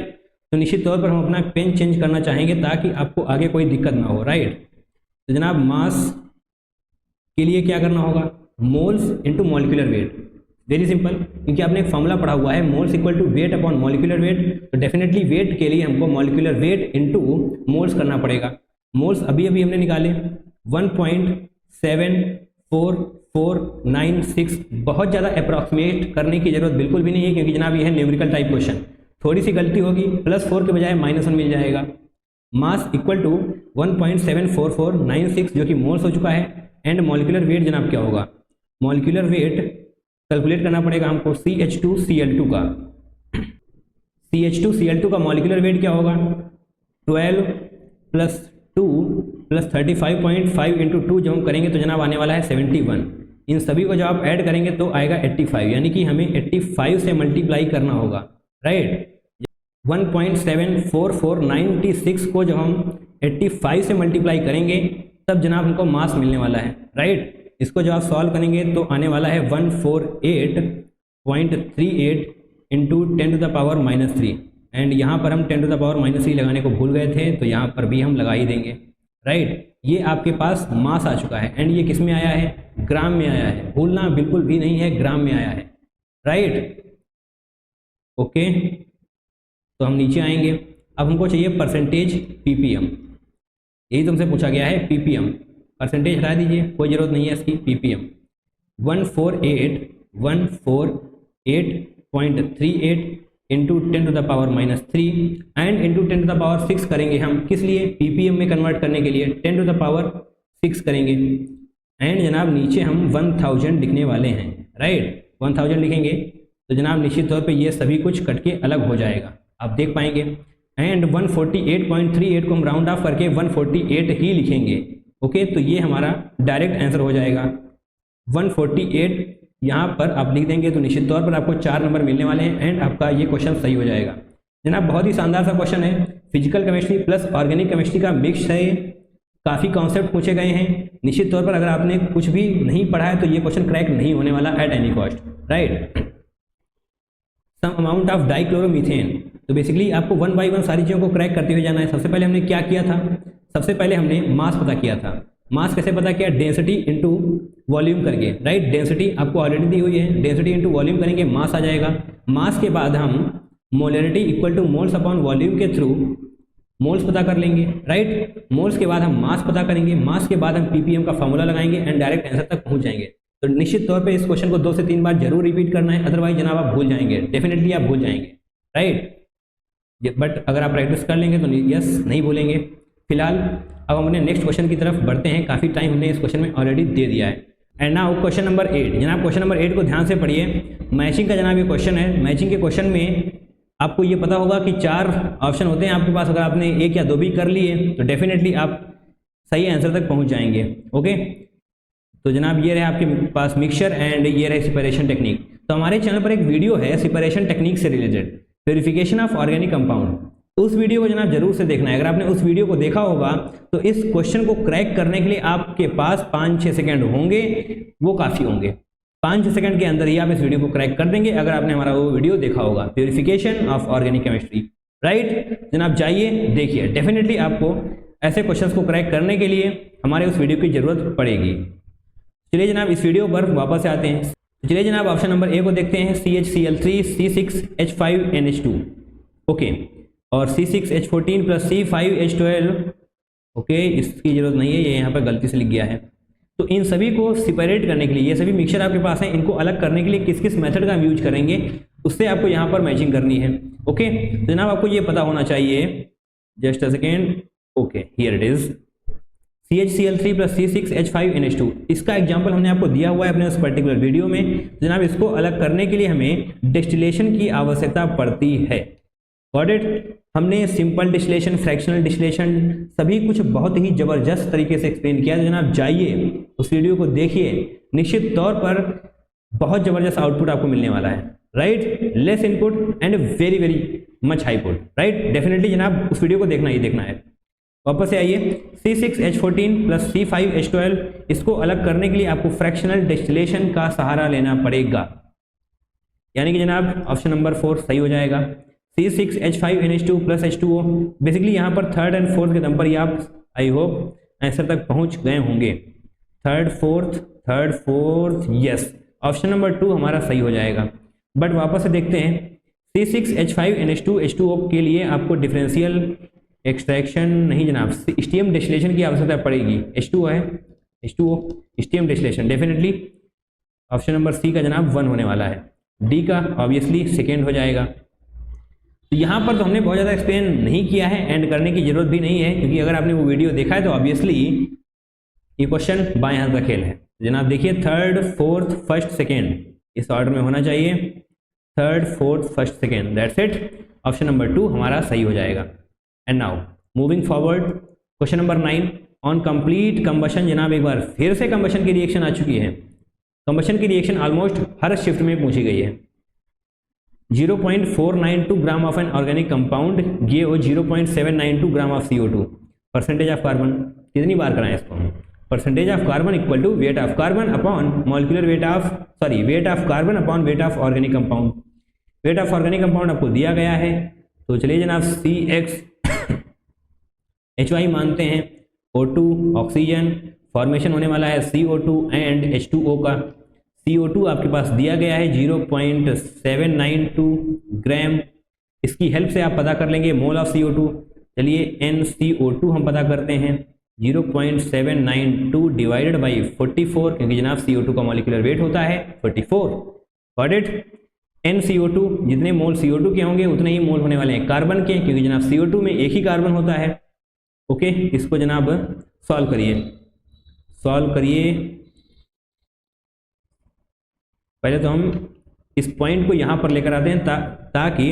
तो निश्चित तौर पर हम अपना पेन चेंज करना चाहेंगे ताकि आपको आगे कोई दिक्कत ना हो। राइट, तो जनाब मास के लिए क्या करना होगा, moles into molecular weight. Very simple, क्योंकि आपने एक फॉर्मूला पढ़ा हुआ है moles equal to weight upon molecular weight, तो डेफिनेटली वेट के लिए हमको मॉलिक्यूलर वेट इंटू मोल्स करना पड़ेगा। मोल्स अभी अभी हमने निकाले 1.7446, बहुत ज़्यादा अप्रॉक्सीमेट करने की जरूरत बिल्कुल भी नहीं है, क्योंकि जनाब ये है न्यूमेरिकल टाइप क्वेश्चन, थोड़ी सी गलती होगी +4 के बजाय -1 मिल जाएगा। मास इक्वल टू 1.74496 जो कि मोल्स हो चुका है। एंड मॉलिक्यूलर वेट जनाब क्या होगा, मॉलिक्यूलर वेट कैलकुलेट करना पड़ेगा हमको CH2Cl2 का। CH2Cl2 का मॉलिक्यूलर वेट क्या होगा, 12 + 2 + 35.5 इंटू 2 जब हम करेंगे तो जनाब आने वाला है 71। इन सभी को जब आप ऐड करेंगे तो आएगा 85, यानी कि हमें 85 से मल्टीप्लाई करना होगा। राइट, 1.7446 को जब हम 85 से मल्टीप्लाई करेंगे तब जनाब हमको मास मिलने वाला है। राइट, इसको जब आप सॉल्व करेंगे तो आने वाला है 148.38 इंटू 10⁻³ एंड यहाँ पर हम 10⁻³ लगाने को भूल गए थे, तो यहाँ पर भी हम लगा ही देंगे। राइट, ये आपके पास मास आ चुका है। एंड ये किस में आया है, ग्राम में आया है, भूलना बिल्कुल भी नहीं है, ग्राम में आया है। राइट, ओके, तो हम नीचे आएंगे। अब हमको चाहिए परसेंटेज ppm, यही तुमसे पूछा गया है ppm। परसेंटेज हटा दीजिए, कोई ज़रूरत नहीं है इसकी। ppm 148.38 इंटू 10⁻³ एंड इंटू 10⁻6 करेंगे हम, किस लिए, ppm में कन्वर्ट करने के लिए 10⁻6 करेंगे। एंड जनाब नीचे हम 1000 लिखने वाले हैं। राइट, 1000 लिखेंगे तो जनाब निश्चित तौर पे ये सभी कुछ कट के अलग हो जाएगा, आप देख पाएंगे। एंड 148.38 को हम राउंड ऑफ करके 148 ही लिखेंगे। ओके, तो ये हमारा डायरेक्ट आंसर हो जाएगा 148। यहाँ पर आप लिख देंगे तो निश्चित तौर पर आपको 4 नंबर मिलने वाले हैं एंड आपका ये क्वेश्चन सही हो जाएगा। जनाब बहुत ही शानदार सा क्वेश्चन है, physical chemistry plus organic chemistry का मिक्स है, काफ़ी कॉन्सेप्ट पूछे गए हैं। निश्चित तौर पर अगर आपने कुछ भी नहीं पढ़ा है तो ये क्वेश्चन क्रैक नहीं होने वाला at any cost. Right, some amount of dichloromethane, तो बेसिकली आपको 1 बाय 1 सारी चीज़ों को क्रैक करते हुए जाना है। सबसे पहले हमने क्या किया था, सबसे पहले हमने मास पता किया था। मास कैसे पता किया, डेंसिटी इंटू वॉल्यूम करके। राइट, डेंसिटी आपको ऑलरेडी दी हुई है, डेंसिटी इंटू वॉल्यूम करेंगे, मास आ जाएगा। मास के बाद हम molarity equal to moles upon volume के थ्रू मोल्स पता कर लेंगे। राइट, मोल्स के बाद हम मास पता करेंगे, मास के बाद हम ppm का फॉर्मूला लगाएंगे एंड डायरेक्ट आंसर तक पहुंच जाएंगे। तो निश्चित तौर पे इस क्वेश्चन को 2 से 3 बार जरूर रिपीट करना है, अदरवाइज जनाब आप भूल जाएंगे, डेफिनेटली आप भूल जाएंगे। राइट, बट अगर आप प्रैक्टिस कर लेंगे तो यस नहीं भूलेंगे। फिलहाल अब हम अपने नेक्स्ट क्वेश्चन की तरफ बढ़ते हैं, काफ़ी टाइम हमने इस क्वेश्चन में ऑलरेडी दे दिया है। And now question number 8। जनाब क्वेश्चन नंबर 8 को ध्यान से पढ़िए, मैचिंग का जनाब ये क्वेश्चन है। मैचिंग के क्वेश्चन में आपको ये पता होगा कि 4 ऑप्शन होते हैं आपके पास, अगर आपने 1 या 2 भी कर लिए तो डेफिनेटली आप सही आंसर तक पहुँच जाएंगे। ओके, तो जनाब ये रहे आपके पास मिक्सचर एंड ये रहे सेपरेशन टेक्निक। तो हमारे चैनल पर एक वीडियो है सेपरेशन टेक्निक से related, verification of organic compound, उस वीडियो को जनाब जरूर से देखना है। अगर आपने उस वीडियो को देखा होगा तो इस क्वेश्चन को क्रैक करने के लिए आपके पास 5-6 सेकंड होंगे, वो काफ़ी होंगे। 5-6 सेकंड के अंदर ही आप इस वीडियो को क्रैक कर देंगे अगर आपने हमारा वो वीडियो देखा होगा, purification of organic chemistry. Right, जनाब जाइए देखिए, डेफिनेटली आपको ऐसे क्वेश्चंस को क्रैक करने के लिए हमारे उस वीडियो की जरूरत पड़ेगी। चलिए जनाब इस वीडियो पर वापस आते हैं। चलिए जनाब ऑप्शन नंबर ए को देखते हैं, CHCl3 C6H5NH2। ओके, और C6H14 + C5H12। ओके, इसकी जरूरत नहीं है, ये यहाँ पर गलती से लिख गया है। तो इन सभी को सेपरेट करने के लिए, ये सभी मिक्सचर आपके पास हैं, इनको अलग करने के लिए किस किस मेथड का हम यूज करेंगे उससे आपको यहाँ पर मैचिंग करनी है। ओके, तो जनाब आपको ये पता होना चाहिए, just a second. Okay, here it is CHCl3 plus C6H5NH2, इसका एग्जाम्पल हमने आपको दिया हुआ है अपने उस पर्टिकुलर वीडियो में। जनाब इसको अलग करने के लिए हमें डिस्टिलेशन की आवश्यकता पड़ती है। Got it? हमने सिंपल डिस्टिलेशन, फ्रैक्शनल डिस्टिलेशन सभी कुछ बहुत ही जबरदस्त तरीके से एक्सप्लेन किया। तो जनाब जाइए उस वीडियो को देखिए, निश्चित तौर पर बहुत जबरदस्त आउटपुट आपको मिलने वाला है। Right, less input and very very much high put. Right, definitely जनाब उस वीडियो को देखना ही देखना है। वापस से आइए, C6H14 प्लस C5H12, इसको अलग करने के लिए आपको फ्रैक्शनल डिस्टिलेशन का सहारा लेना पड़ेगा, यानी कि जनाब ऑप्शन नंबर 4 सही हो जाएगा। C6H5NH2 प्लस H2O, बेसिकली यहाँ पर थर्ड एंड फोर्थ के दम पर ही आप आई होप आंसर तक पहुँच गए होंगे। Third fourth, yes, option number 2 हमारा सही हो जाएगा। बट वापस से देखते हैं, C6H5NH2 H2O के लिए आपको डिफरेंशियल एक्सट्रैक्शन नहीं जनाब, स्टीम डिस्टिलेशन की आवश्यकता पड़ेगी। H2O है, H2O steam distillation, definitely option number C का जनाब 1 होने वाला है। डी का ऑब्वियसली सेकेंड हो जाएगा। तो यहाँ पर तो हमने बहुत ज़्यादा एक्सप्लेन नहीं किया है, एंड करने की जरूरत भी नहीं है, क्योंकि अगर आपने वो वीडियो देखा है तो ऑब्वियसली ये क्वेश्चन बाएं हाथ का खेल है। जनाब देखिए, थर्ड फोर्थ फर्स्ट सेकेंड इस ऑर्डर में होना चाहिए। Third fourth first second, that's it, option number 2 हमारा सही हो जाएगा। And now moving forward, question number 9 on complete combustion. जनाब एक बार फिर से कंबशन की रिएक्शन आ चुकी है। कंबशन की रिएक्शन ऑलमोस्ट हर शिफ्ट में पूछी गई है। 0.492 gram of an organic compound give 0.792 gram of CO2, percentage of carbon. कितनी बार कराएं इसको? Percentage of carbon equal to weight of carbon upon molecular weight of weight of carbon upon weight of organic compound. Weight of organic compound आपको दिया गया है, तो चलिए जनाब CXHY मानते हैं। O2 ऑक्सीजन, फॉर्मेशन होने वाला है CO2 एंड H2O का। CO2 आपके पास दिया गया है 0.792 ग्राम। इसकी हेल्प से आप पता कर लेंगे मोल ऑफ CO2। चलिए NCO2 हम पता करते हैं 0.792 डिवाइडेड बाई 44, क्योंकि जनाब CO2 का मॉलिक्यूलर वेट होता है 44। Got it? NCO2 जितने मोल CO2 के होंगे उतने ही मोल होने वाले हैं कार्बन के, क्योंकि जनाब CO2 में एक ही कार्बन होता है। ओके, इसको जनाब सॉल्व करिए। पहले तो हम इस पॉइंट को यहाँ पर लेकर आते हैं ताकि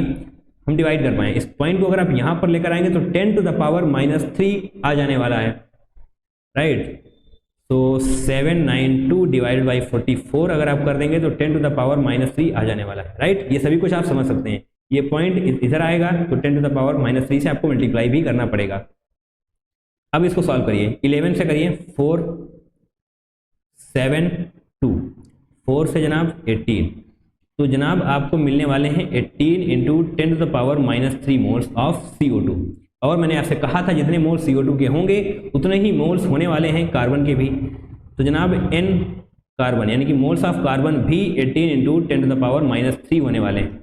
हम डिवाइड कर पाएँ। इस पॉइंट को अगर आप यहाँ पर लेकर आएंगे तो 10 टू द पावर -3 आ जाने वाला है। राइट, तो 792 डिवाइडेड बाई 44 अगर आप कर देंगे तो 10 टू द पावर -3 आ जाने वाला है। राइट, ये सभी कुछ आप समझ सकते हैं। ये पॉइंट इधर आएगा तो 10 टू द पावर -3 से आपको मल्टीप्लाई भी करना पड़ेगा। अब इसको सॉल्व करिए, 11 से करिए, 4 7 2, 4 से जनाब 18, तो जनाब आपको मिलने वाले हैं 18 into 10 to the power -3 moles of CO2। और मैंने आपसे कहा था जितने मोल CO2 के होंगे उतने ही मोल्स होने वाले हैं कार्बन के भी। तो जनाब N कार्बन यानी कि मोल्स ऑफ कार्बन भी 18 इंटू 10 टू द पावर -3 होने वाले हैं।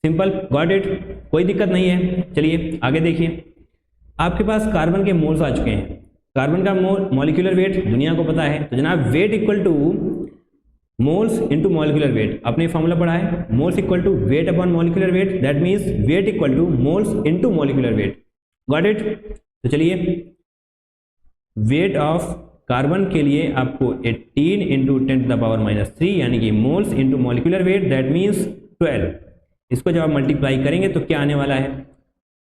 सिंपल, गॉट इट, कोई दिक्कत नहीं है। चलिए आगे देखिए, आपके पास कार्बन के मोल्स आ चुके हैं। कार्बन का मॉलिक्यूलर वेट दुनिया को पता है, तो जनाब weight equal to moles into molecular weight, आपने फॉर्मूला पढ़ा है, moles equal to weight upon molecular weight, that means weight equal to moles into molecular weight. Got it? तो चलिए, वेट ऑफ कार्बन के लिए आपको 18 इंटू 10 टू द पावर -3 यानी कि moles into molecular weight, that means 12। इसको जब आप मल्टीप्लाई करेंगे तो क्या आने वाला है?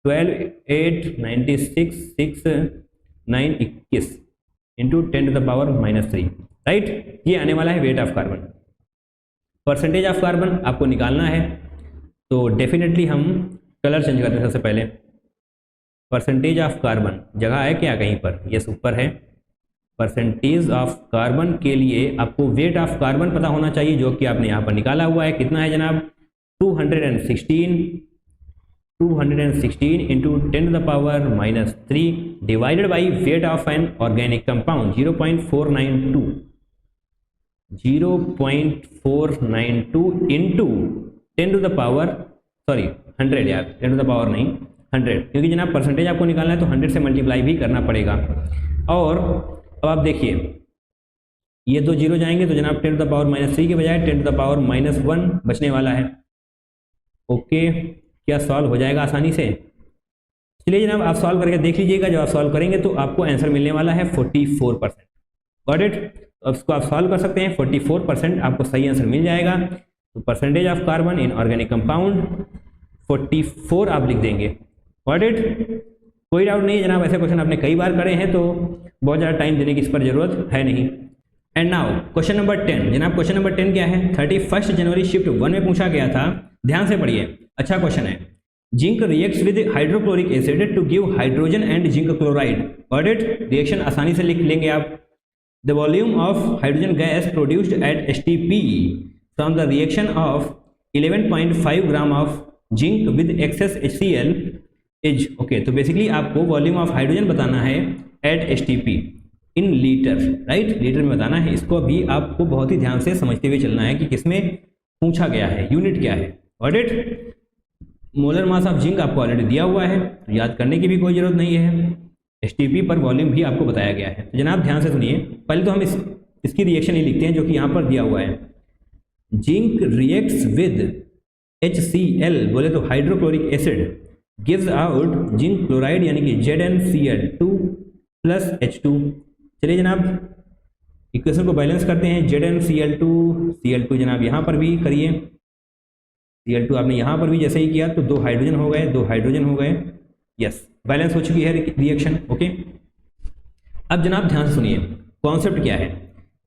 12 8 96 6 9 21 into 10 to the power -3। Right, ये आने वाला है weight of carbon. Percentage of carbon आपको निकालना है, तो डेफिनेटली हम कलर चेंज करते हैं। सबसे पहले परसेंटेज ऑफ कार्बन जगह है क्या कहीं पर? यस, ऊपर है। परसेंटेज ऑफ कार्बन के लिए आपको वेट ऑफ कार्बन पता होना चाहिए, जो कि आपने यहाँ पर निकाला हुआ है। कितना है जनाब? 216 into 10 to the power -3 divided by weight of an organic compound 0.492 into 10 to the power 100 यार, 10 टू द पावर नहीं 100, क्योंकि जनाब परसेंटेज आपको निकालना है तो 100 से मल्टीप्लाई भी करना पड़ेगा। और अब आप देखिए, ये दो जीरो जाएंगे तो जनाब 10 टू द पावर -3 के बजाय 10 टू द पावर -1 बचने वाला है। ओके, क्या सॉल्व हो जाएगा आसानी से? चलिए जनाब आप सॉल्व करके देख लीजिएगा, जब आप सॉल्व करेंगे तो आपको आंसर मिलने वाला है 44%। Got it? अब इसको आप सॉल्व कर सकते हैं, 44% आपको सही आंसर मिल जाएगा। तो percentage of carbon in organic compound 44 आप लिख देंगे। Got it? कोई डाउट नहीं है जनाब, ऐसे क्वेश्चन आपने कई बार करे हैं तो बहुत ज़्यादा टाइम देने की इस पर जरूरत है नहीं। And now question number 10। जनाब क्वेश्चन नंबर 10 क्या है? 31 जनवरी शिफ्ट 1 में पूछा गया था, ध्यान से पढ़िए, अच्छा क्वेश्चन है। Zinc reacts with hydrochloric acid to give hydrogen and zinc chloride. Got it? Reaction आसानी से लिख लेंगे आप। The volume of hydrogen gas produced at STP from the reaction of 11.5 gram of zinc with excess HCl is. Okay, तो basically आपको volume of hydrogen बताना है at STP in litre, right? Litre में बताना है। इसको अभी आपको बहुत ही ध्यान से समझते हुए चलना है कि किसमें पूछा गया है, यूनिट क्या है। Got it? Molar mass of zinc आपको ऑलरेडी दिया हुआ है, तो याद करने की भी कोई जरूरत नहीं है। एसटीपी पर वॉल्यूम भी आपको बताया गया है। तो जनाब ध्यान से सुनिए, पहले तो हम इसकी रिएक्शन ही लिखते हैं जो कि यहाँ पर दिया हुआ है। जिंक रिएक्ट्स विद HCl बोले तो hydrochloric acid gives out zinc chloride यानी कि ZnCl2 प्लस H2। चलिए जनाब इक्वेशन को बैलेंस करते हैं। ZnCl2 जनाब यहाँ पर भी करिए, Cl2 आपने यहाँ पर भी जैसे ही किया तो 2 हाइड्रोजन हो गए, 2 हाइड्रोजन हो गए। यस, बैलेंस हो चुकी है रिएक्शन। ओके, अब जनाब ध्यान से सुनिए, कॉन्सेप्ट क्या है।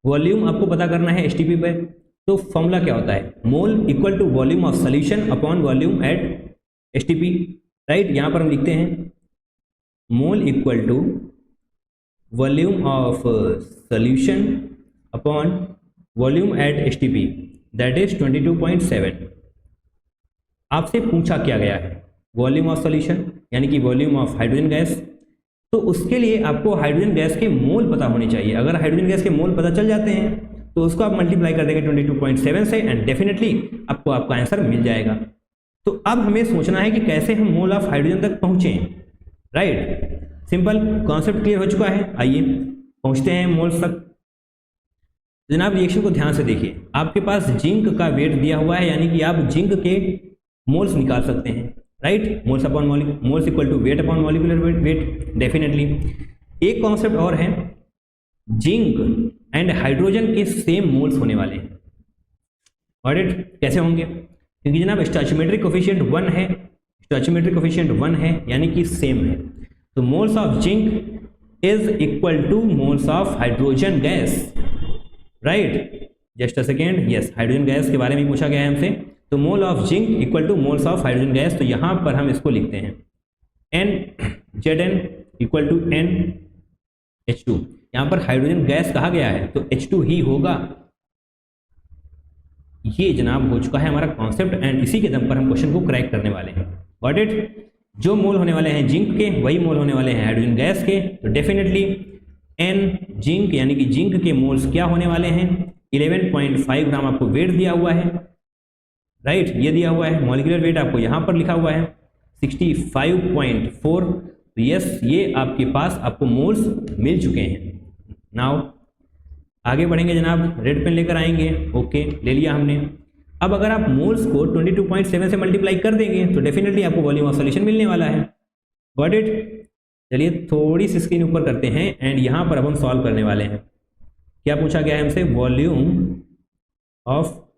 वॉल्यूम आपको पता करना है एसटीपी पे, तो फॉर्मूला क्या होता है? Mole equal to volume of solution upon volume at STP, right? यहाँ पर हम लिखते हैं mole equal to volume of solution upon volume at STP, that is 22.7। आपसे पूछा क्या गया है? वॉल्यूम ऑफ सॉल्यूशन यानी कि वॉल्यूम ऑफ हाइड्रोजन गैस। तो उसके लिए आपको हाइड्रोजन गैस के मोल पता होने चाहिए। अगर हाइड्रोजन गैस के मोल पता चल जाते हैं तो उसको आप मल्टीप्लाई कर देंगे 22.7 से एंड डेफिनेटली आपको आपका आंसर मिल जाएगा। तो अब हमें सोचना है कि कैसे हम मोल ऑफ हाइड्रोजन तक पहुंचें, राइट? सिंपल कॉन्सेप्ट क्लियर हो चुका है, आइए पहुंचते हैं मोल्स तक। जनाब रिएक्शन को ध्यान से देखिए, आपके पास जिंक का वेट दिया हुआ है यानी कि आप जिंक के मोल्स निकाल सकते हैं, right? Moles upon moles equal to weight upon molecular weight, definitely. एक कॉन्सेप्ट और है, जिंक एंड हाइड्रोजन के सेम मोल्स होने वाले हैं। Got it? कैसे होंगे? क्योंकि जनाब स्टोइचियोमेट्रिक कोफिशिएंट 1 है, स्टोइचियोमेट्रिक कोफिशिएंट 1 है यानी कि सेम है। तो moles of zinc is equal to moles of hydrogen gas, right? Just a second, yes, hydrogen gas के बारे में पूछा गया है हमसे। तो mole of zinc equal to moles of hydrogen gas, तो यहां पर हम इसको लिखते हैं Zn इक्वल टू NH2। यहां पर हाइड्रोजन गैस कहा गया है तो H2 ही होगा। ये जनाब हो चुका है हमारा कॉन्सेप्ट एंड इसी के दम पर हम क्वेश्चन को क्रैक करने वाले हैं। Got it? जो मोल होने वाले हैं जिंक के वही मोल होने वाले हैं हाइड्रोजन गैस के। तो डेफिनेटली N जिंक यानी कि जिंक के मोल्स क्या होने वाले हैं? 11.5 ग्राम आपको वेट दिया हुआ है, राइट? ये दिया हुआ है। मॉलिक्यूलर वेट आपको यहाँ पर लिखा हुआ है 65.4। तो यस, ये आपके पास आपको मोल्स मिल चुके हैं। नाउ आगे बढ़ेंगे जनाब, रेड पेन लेकर आएंगे। ओके, ले लिया हमने। अब अगर आप मोल्स को 22.7 से मल्टीप्लाई कर देंगे तो डेफिनेटली आपको वॉल्यूम ऑफ सॉल्यूशन मिलने वाला है। Got it? चलिए थोड़ी सी स्क्रीन ऊपर करते हैं एंड यहाँ पर अब हम सॉल्व करने वाले हैं। क्या पूछा गया है हमसे? Volume of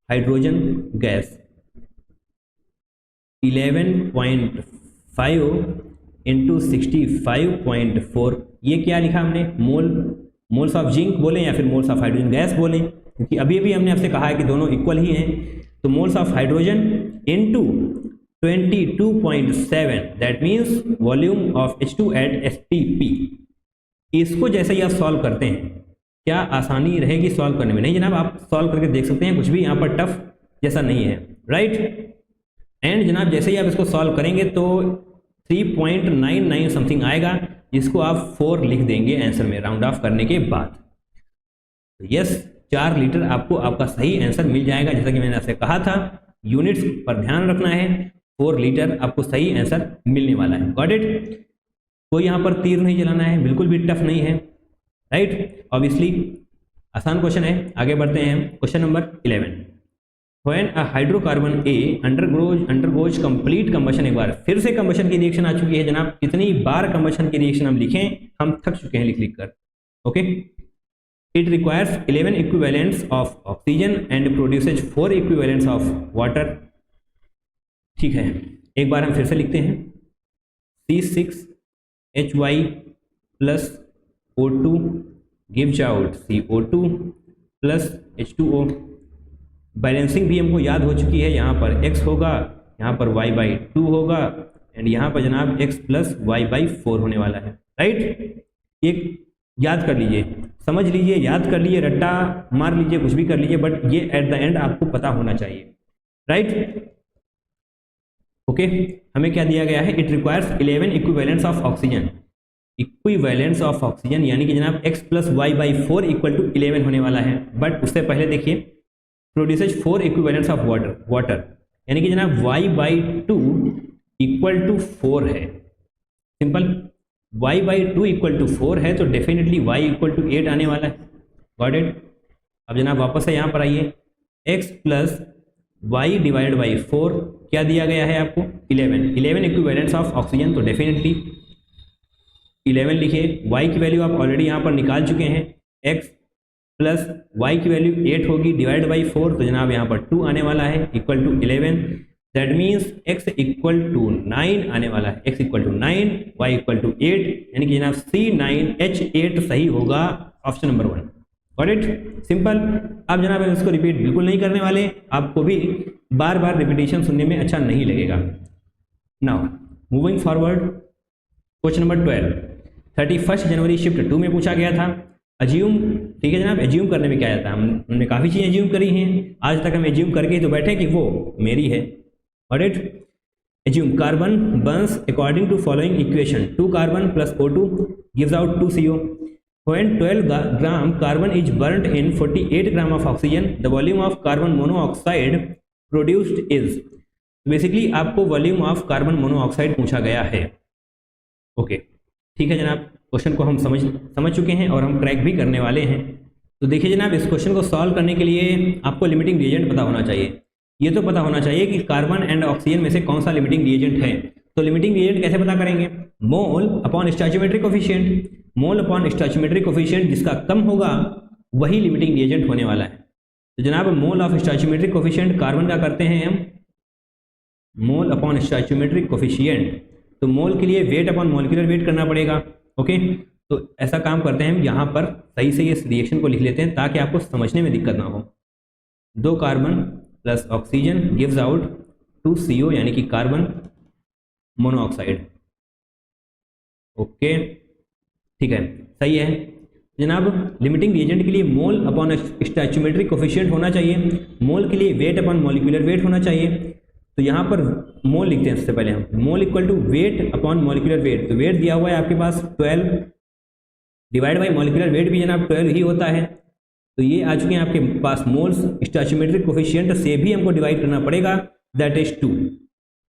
hydrogen gas 11.5 into 65.4। ये क्या लिखा हमने? मोल्स ऑफ जिंक बोलें या फिर मोल्स ऑफ हाइड्रोजन गैस बोलें, क्योंकि अभी अभी हमने आपसे कहा है कि दोनों इक्वल ही हैं। तो moles of hydrogen into 22.7, that means volume of H2 at STP। इसको जैसे ही आप सॉल्व करते हैं, क्या आसानी रहेगी सॉल्व करने में? नहीं जनाब, आप सॉल्व करके देख सकते हैं, कुछ भी यहाँ पर टफ जैसा नहीं है, राइट? एंड जनाब जैसे ही आप इसको सॉल्व करेंगे तो 3.99 समथिंग आएगा, जिसको आप 4 लिख देंगे आंसर में राउंड ऑफ करने के बाद। यस, 4 लीटर आपको आपका सही आंसर मिल जाएगा। जैसा कि मैंने आपसे कहा था, यूनिट्स पर ध्यान रखना है। 4 लीटर आपको सही आंसर मिलने वाला है। Got it? कोई यहाँ पर तीर नहीं चलाना है, बिल्कुल भी टफ नहीं है, राइट? ऑब्वियसली आसान क्वेश्चन है। आगे बढ़ते हैं question number 11। When a hydrocarbon A undergoes complete combustion, एक बार फिर से कंबशन की रिएक्शन आ चुकी है जनाब। कितनी बार कंबशन की रिएक्शन हम लिखें, हम थक चुके हैं लिख लिख कर। Okay, it requires 11 equivalents of oxygen and produces 4 equivalents of water. ठीक है, एक बार हम फिर से लिखते हैं, C6Hy plus O2 gives out CO2 plus H2O। Balancing भी हमको याद हो चुकी है, यहाँ पर x होगा, यहाँ पर y/2 होगा एंड यहाँ पर जनाब x प्लस y/4 होने वाला है। राइट, ये याद कर लीजिए, समझ लीजिए, याद कर लीजिए, रट्टा मार लीजिए, कुछ भी कर लीजिए, बट ये एट द एंड आपको पता होना चाहिए। राइट, ओके, हमें क्या दिया गया है, it requires 11 equivalents of oxygen. Equivalents of oxygen यानी कि जनाब x plus y/4 equal to 11 होने वाला है। बट उससे पहले देखिए, प्रोड्यूसेज 4 इक्विवेलेंट्स ऑफ वाटर यानी कि जनाब y/2 इक्वल टू 4 है। सिंपल, y/2 इक्वल टू 4 है तो डेफिनेटली y इक्वल टू 8 आने वाला है। Got it. अब जनाब वापस से यहाँ पर आइए, x plus y divide by 4 क्या दिया गया है आपको, 11 इक्विवेलेंट्स ऑफ ऑक्सीजन, तो डेफिनेटली 11 लिखिए। y की वैल्यू आप ऑलरेडी यहाँ पर निकाल चुके हैं, x प्लस y की वैल्यू 8 होगी डिवाइड बाई 4, तो जनाब यहाँ पर 2 आने वाला है equal to 11। That means x equal to 9 आने वाला है, x equal to 9, y equal to 8, यानी कि जनाब C9H8 सही होगा, option number 1। Got it, simple. अब जनाब हम इसको रिपीट बिल्कुल नहीं करने वाले, आपको भी बार बार रिपीटेशन सुनने में अच्छा नहीं लगेगा। Now moving forward, question number 12, 31 जनवरी शिफ्ट 2 में पूछा गया था। अज्यूम, ठीक है जनाब, एज्यूम करने में क्या आता है, हमने काफ़ी चीज़ें एज्यूम करी हैं आज तक, हम एज्यूम करके ही तो बैठे कि वो मेरी है। Got it. Assume carbon burns according to following equation, 2 carbon plus O2 gives out 2 CO। When 12 gram carbon is burnt in 48 gram of oxygen, the volume of carbon monoxide produced is। Basically आपको volume of carbon monoxide पूछा गया है। Okay, ठीक है जनाब, question को हम समझ चुके हैं और हम क्रैक भी करने वाले हैं। तो देखिए जनाब, इस क्वेश्चन को सॉल्व करने के लिए आपको लिमिटिंग रिएजेंट पता होना चाहिए। ये तो पता होना चाहिए कि कार्बन एंड ऑक्सीजन में से कौन सा लिमिटिंग रिएजेंट है। तो लिमिटिंग रिएजेंट कैसे पता करेंगे, mole upon stoichiometric coefficient. Mole upon stoichiometric coefficient जिसका कम होगा वही लिमिटिंग रिएजेंट होने वाला है। तो जनाब मोल ऑफ स्टोइचियोमेट्रिक कोफिशिएंट कार्बन का करते हैं हम मोल अपॉन स्टोइचियोमेट्रिक कोफिशिएंट, तो मोल के लिए वेट अपॉन मॉलिक्यूलर वेट करना पड़ेगा। ओके, तो ऐसा काम करते हैं हम, यहाँ पर सही से इस रिएक्शन को लिख लेते हैं ताकि आपको समझने में दिक्कत ना हो। 2 carbon plus oxygen gives out 2 CO यानी कि कार्बन मोनोऑक्साइड। ओके, ठीक है, सही है जनाब। लिमिटिंग रिएजेंट के लिए मोल अपॉन स्टोइचियोमेट्रिक कोफिशिएंट होना चाहिए, मोल के लिए वेट अपॉन मॉलिक्यूलर वेट होना चाहिए। तो यहाँ पर मोल लिखते हैं सबसे पहले हम, mole equal to weight upon molecular weight. तो वेट दिया हुआ है आपके पास 12 डिवाइड बाई मॉलिक्यूलर वेट भी जनाब 12 ही होता है। तो ये आ चुके हैं आपके पास मोल्स, स्टोइचियोमेट्रिक कोफिशिएंट से भी हमको डिवाइड करना पड़ेगा, दैट इज 2।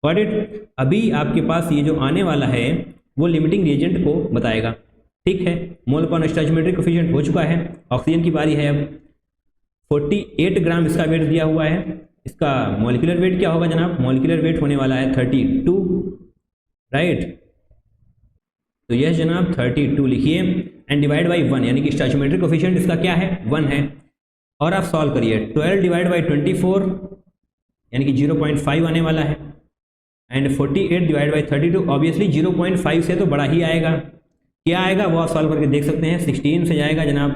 Got it. अभी आपके पास ये जो आने वाला है वो लिमिटिंग रिएजेंट को बताएगा। ठीक है, मोल अपॉन स्टोइचियोमेट्रिक कोफिशिएंट हो चुका है, ऑक्सीजन की बारी है। अब 48 ग्राम इसका वेट दिया हुआ है, इसका मॉलिक्यूलर वेट क्या होगा जनाब, मॉलिक्यूलर वेट होने वाला है 32। राइट, तो यह जनाब 32 लिखिए एंड डिवाइड बाई 1 यानी कि स्टोइचियोमेट्रिक कोफिशिएंट इसका क्या है, 1 है। और आप सॉल्व करिए, 12 डिवाइड बाई 24 यानी कि 0.5 आने वाला है एंड 48 डिवाइड बाई 32 ऑब्वियसली 0.5 से तो बड़ा ही आएगा। क्या आएगा वो आप सॉल्व करके देख सकते हैं, 16 से जाएगा जनाब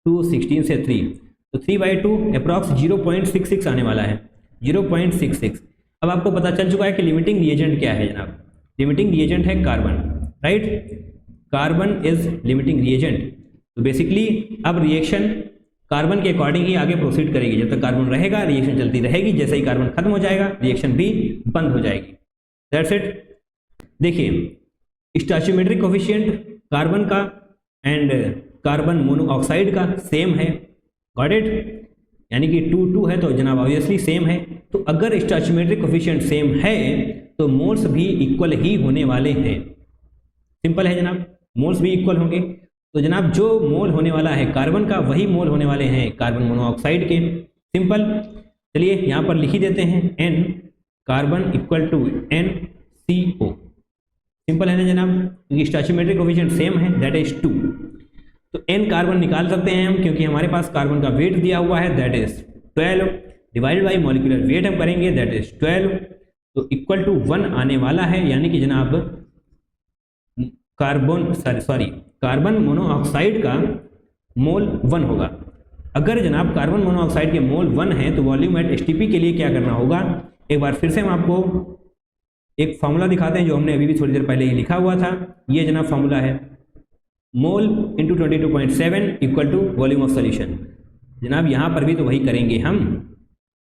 2, 16 से 3, तो 3/2 अप्रॉक्स 0.66 आने वाला है, 0.66। अब आपको पता चल चुका है कि लिमिटिंग रिएजेंट क्या है जनाब, लिमिटिंग रिएजेंट है carbon. Right, carbon is limiting reagent. तो बेसिकली अब रिएक्शन कार्बन के अकॉर्डिंग ही आगे प्रोसीड करेगी। जब तक कार्बन रहेगा रिएक्शन चलती रहेगी, जैसे ही कार्बन खत्म हो जाएगा रिएक्शन भी बंद हो जाएगी। That's it. देखिए स्टोइचियोमेट्रिक कोफिशिएंट कार्बन का एंड कार्बन मोनोऑक्साइड का सेम है। गॉट इट, यानी कि 2 2 है तो जनाब ऑब्वियसली सेम है। तो अगर स्टोइचियोमेट्रिक कोफिशिएंट सेम है तो मोल्स भी इक्वल ही होने वाले हैं। सिंपल है जनाब, मोल्स भी इक्वल होंगे। तो जनाब जो मोल होने वाला है कार्बन का वही मोल होने वाले हैं कार्बन मोनोऑक्साइड के। सिंपल। चलिए यहाँ पर लिख ही देते हैं N carbon equal to NCO। Simple है ना जनाब, क्योंकि स्टोइचियोमेट्रिक कोएफिशिएंट सेम है, दैट इज 2। तो N कार्बन निकाल सकते हैं हम, क्योंकि हमारे पास कार्बन का वेट दिया हुआ है, that is 12 divided by molecular wait हम करेंगे, दैट इज 12, तो इक्वल टू 1 आने वाला है। यानी कि जनाब कार्बन मोनोऑक्साइड का मोल 1 होगा। अगर जनाब कार्बन मोनोऑक्साइड के मोल 1 है तो वॉल्यूम एट एसटीपी के लिए क्या करना होगा, एक बार फिर से हम आपको एक फार्मूला दिखाते हैं जो हमने अभी भी थोड़ी देर पहले ही लिखा हुआ था। ये जनाब फार्मूला है mole into 22.7 equal to volume of solution. जनाब यहाँ पर भी तो वही करेंगे हम,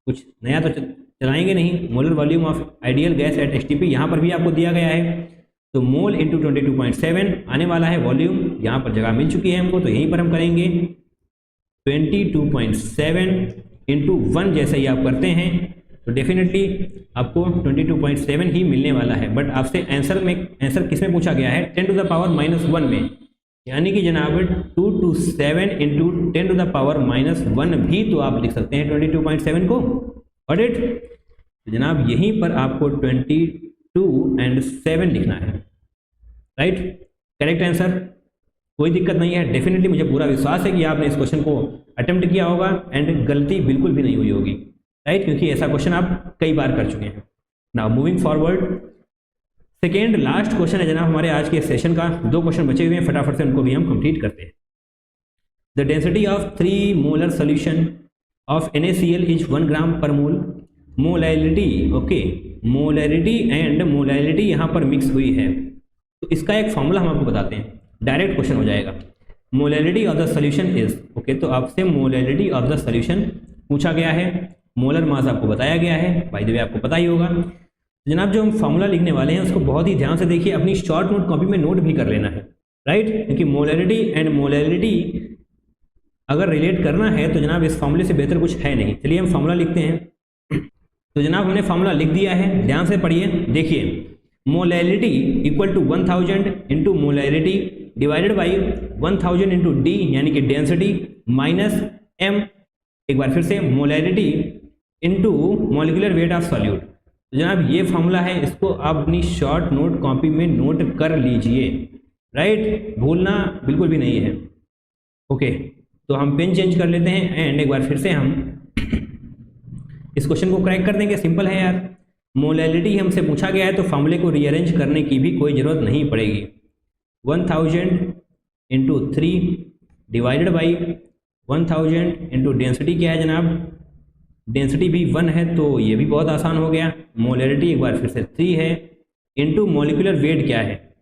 कुछ नया तो चलाएंगे नहीं। Molar volume of ideal gas at STP यहाँ पर भी आपको दिया गया है, तो मोल इंटू 22.7 आने वाला है वॉल्यूम, यहाँ पर जगह मिल चुकी है हमको, तो यहीं पर हम करेंगे 22.7 इंटू 1। जैसे ही आप करते हैं तो डेफिनेटली आपको 22.7 ही मिलने वाला है। बट आपसे आंसर किस में पूछा गया है, 10 टू द पावर -1 में, यानी कि जनाब 227 इंटू 10 टू द पावर -1 भी तो आप लिख सकते हैं 22.7 को। और तो जनाब यहीं पर आपको 22 and 7 लिखना है, राइट, करेक्ट आंसर, कोई दिक्कत नहीं है। डेफिनेटली मुझे पूरा विश्वास है कि आपने इस क्वेश्चन को अटेम्प्ट किया होगा एंड गलती बिल्कुल भी नहीं हुई होगी, राइट, क्योंकि ऐसा क्वेश्चन आप कई बार कर चुके हैं। Now moving forward, second last question है जनाब हमारे आज के सेशन का। 2 क्वेश्चन बचे हुए हैं, फटाफट से उनको भी हम कंप्लीट करते हैं। The density of 3 molar solution of NaCl is 1 gram per mole. Molality, okay, molarity and molality यहाँ पर मिक्स हुई है, तो इसका एक फॉर्मूला हम आपको बताते हैं, डायरेक्ट क्वेश्चन हो जाएगा। Molality of the solution is, okay, तो आपसे मोलैलिटी ऑफ द सोल्यूशन पूछा गया है, मोलर मास आपको बताया गया है, बाय द वे आपको पता ही होगा। जनाब जो हम फॉर्मूला लिखने वाले हैं उसको बहुत ही ध्यान से देखिए, अपनी शॉर्ट नोट कॉपी में नोट भी कर लेना है, राइट, क्योंकि मोलैरिटी एंड मोलैलिटी अगर रिलेट करना है तो जनाब इस फॉर्मूले से बेहतर कुछ है नहीं। चलिए हम फॉर्मूला लिखते हैं। तो जनाब हमने फॉर्मूला लिख दिया है, ध्यान से पढ़िए, देखिए molality equal to 1000 into molarity divided by 1000 into D यानी कि डेंसिटी माइनस m, एक बार फिर से molarity into molecular weight of solute. तो जनाब ये फॉर्मूला है, इसको आप अपनी शॉर्ट नोट कॉपी में नोट कर लीजिए, राइट, भूलना बिल्कुल भी नहीं है। ओके, तो हम पेन चेंज कर लेते हैं एंड एक बार फिर से हम इस क्वेश्चन को क्रैक कर देंगे। सिंपल है यार, मोलैलिटी हमसे पूछा गया है तो फॉर्मूले को रीअरेंज करने की भी कोई ज़रूरत नहीं पड़ेगी। 1000 into 3 divided by 1000 into density क्या है जनाब, डेंसिटी भी 1 है तो ये भी बहुत आसान हो गया। मोलैलिटी एक बार फिर से 3 है, इंटू मॉलिक्यूलर वेट क्या है,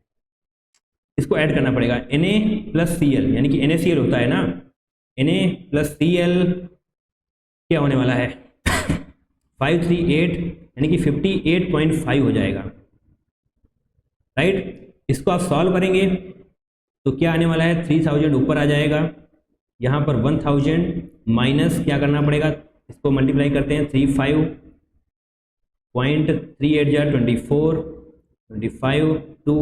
इसको ऐड करना पड़ेगा Na प्लस Cl, यानी कि NaCl होता है ना, Na प्लस Cl क्या होने वाला है 538 यानी कि 58.5 हो जाएगा, राइट। इसको आप सॉल्व करेंगे तो क्या आने वाला है, 3000 ऊपर आ जाएगा, यहाँ पर 1000 माइनस क्या करना पड़ेगा, इसको मल्टीप्लाई करते हैं 35.38 जा 24 टू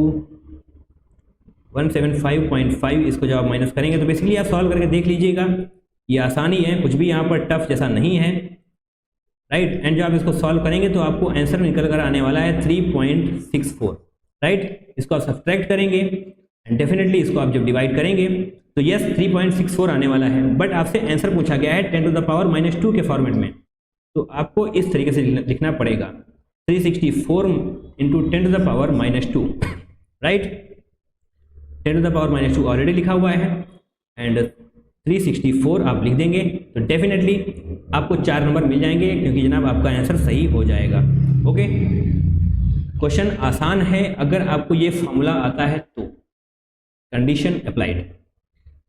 175.5, इसको जब आप माइनस करेंगे तो बेसिकली आप सॉल्व करके देख लीजिएगा, ये आसानी है, कुछ भी यहाँ पर टफ जैसा नहीं है, राइट। एंड जब आप इसको सॉल्व करेंगे तो आपको आंसर निकल कर आने वाला है 3.64, राइट। इसको आप सब्ट्रैक्ट करेंगे एंड डेफिनेटली इसको आप जब डिवाइड करेंगे तो यस 3.64 आने वाला है। बट आपसे आंसर पूछा गया है 10 टू द पावर -2 के फॉर्मेट में, तो आपको इस तरीके से लिखना पड़ेगा 364 into 10 to the power -2, right. 10 to the power -2 already लिखा हुआ है एंड 364 आप लिख देंगे तो डेफिनेटली आपको 4 नंबर मिल जाएंगे, क्योंकि जनाब आपका आंसर सही हो जाएगा। ओके, क्वेश्चन आसान है अगर आपको ये फॉर्मूला आता है तो, कंडीशन अप्लाइड।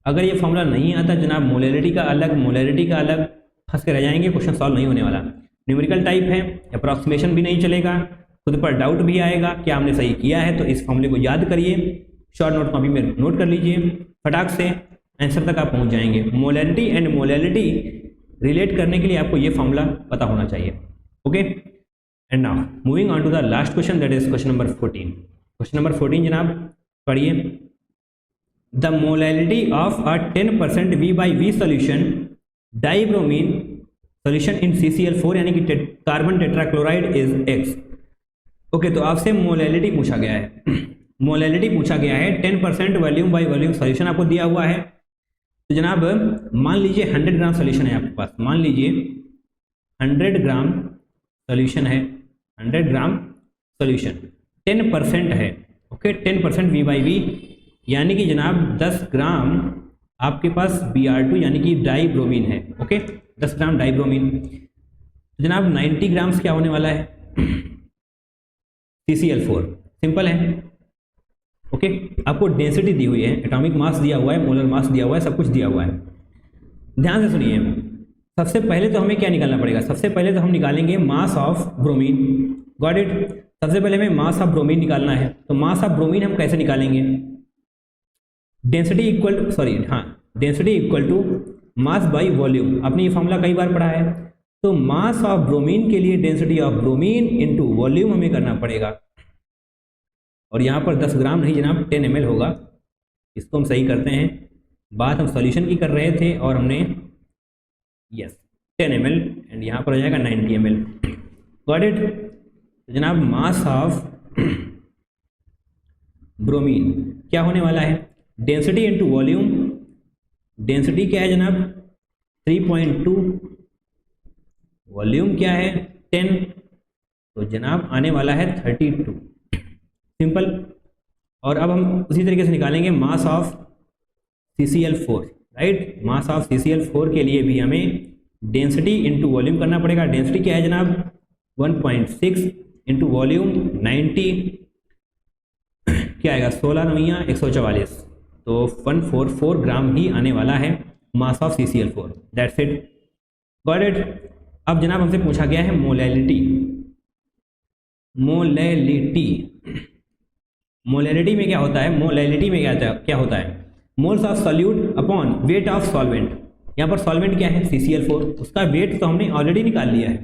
अगर ये फॉर्मूला नहीं आता जनाब, मोलैलिटी का अलग मोलैरिटी का अलग, फंस के रह जाएंगे, क्वेश्चन सॉल्व नहीं होने वाला। न्यूमेरिकल टाइप है, अप्रॉक्सीमेशन भी नहीं चलेगा, खुद पर डाउट भी आएगा कि आपने सही किया है, तो इस फॉर्मूले को याद करिए, शॉर्ट नोट कॉपी में नोट कर लीजिए, फटाक से आंसर तक आप पहुंच जाएंगे। मोलैलिटी एंड मोलैलिटी रिलेट करने के लिए आपको ये फॉर्मूला पता होना चाहिए। Okay, and now moving on to the last question, that is question number 14। Question number 14 जनाब पढ़िए, the molality of a 10% V/V solution dibromine solution in CCl4 यानी कि carbon tetrachloride is X। Okay, तो आपसे molality पूछा गया है। Molality पूछा गया है, 10% वॉल्यूम बाय वॉल्यूम सॉल्यूशन आपको दिया हुआ है। तो जनाब मान लीजिए 100 ग्राम सॉल्यूशन है आपके पास, मान लीजिए 100 ग्राम सॉल्यूशन है, 100 ग्राम सॉल्यूशन 10% है। ओके, 10% V/V यानी कि जनाब 10 ग्राम आपके पास Br2 यानी कि डाइब्रोमीन है। ओके, 10 ग्राम डाइब्रोमीन। जनाब 90 ग्राम्स क्या होने वाला है? CCl4। सिंपल है। ओके, आपको डेंसिटी दी हुई है, एटॉमिक मास दिया हुआ है, मोलर मास दिया हुआ है, सब कुछ दिया हुआ है। ध्यान से सुनिए, सबसे पहले तो हमें क्या निकालना पड़ेगा? सबसे पहले तो हम निकालेंगे mass of bromine. Got it? सबसे पहले हमें मास ऑफ ब्रोमीन निकालना है। तो मास ऑफ ब्रोमीन हम कैसे निकालेंगे? Density equal to mass by volume. आपने ये फॉर्मूला कई बार पढ़ा है। तो मास ऑफ ब्रोमीन के लिए density of bromine into volume हमें करना पड़ेगा। और यहाँ पर 10 ग्राम नहीं जनाब, 10 ml होगा। इसको हम सही करते हैं। बात हम सॉल्यूशन की कर रहे थे और हमने 10 ml एंड यहाँ पर हो जाएगा 90 ml। Got it? तो जनाब मास ऑफ ब्रोमीन क्या होने वाला है? Density into volume. डेंसिटी क्या है जनाब? 3.2। वॉल्यूम क्या है? 10। तो जनाब आने वाला है 32। सिंपल। और अब हम उसी तरीके से निकालेंगे mass of CCl4। Right, mass of CCl4 के लिए भी हमें डेंसिटी इनटू वॉल्यूम करना पड़ेगा। डेंसिटी क्या है जनाब? 1.6 इनटू वॉल्यूम 90। क्या आएगा? 16 9 144। तो 144 ग्राम ही आने वाला है mass of CCl4। That's it. Got it? अब जनाब हमसे पूछा गया है मोलैलिटी। मोलैलिटी में क्या होता है? मोलैलिटी में क्या होता है? Moles of solute upon weight of solvent. यहाँ पर सॉल्वेंट क्या है? CCl4। उसका वेट तो हमने ऑलरेडी निकाल लिया है।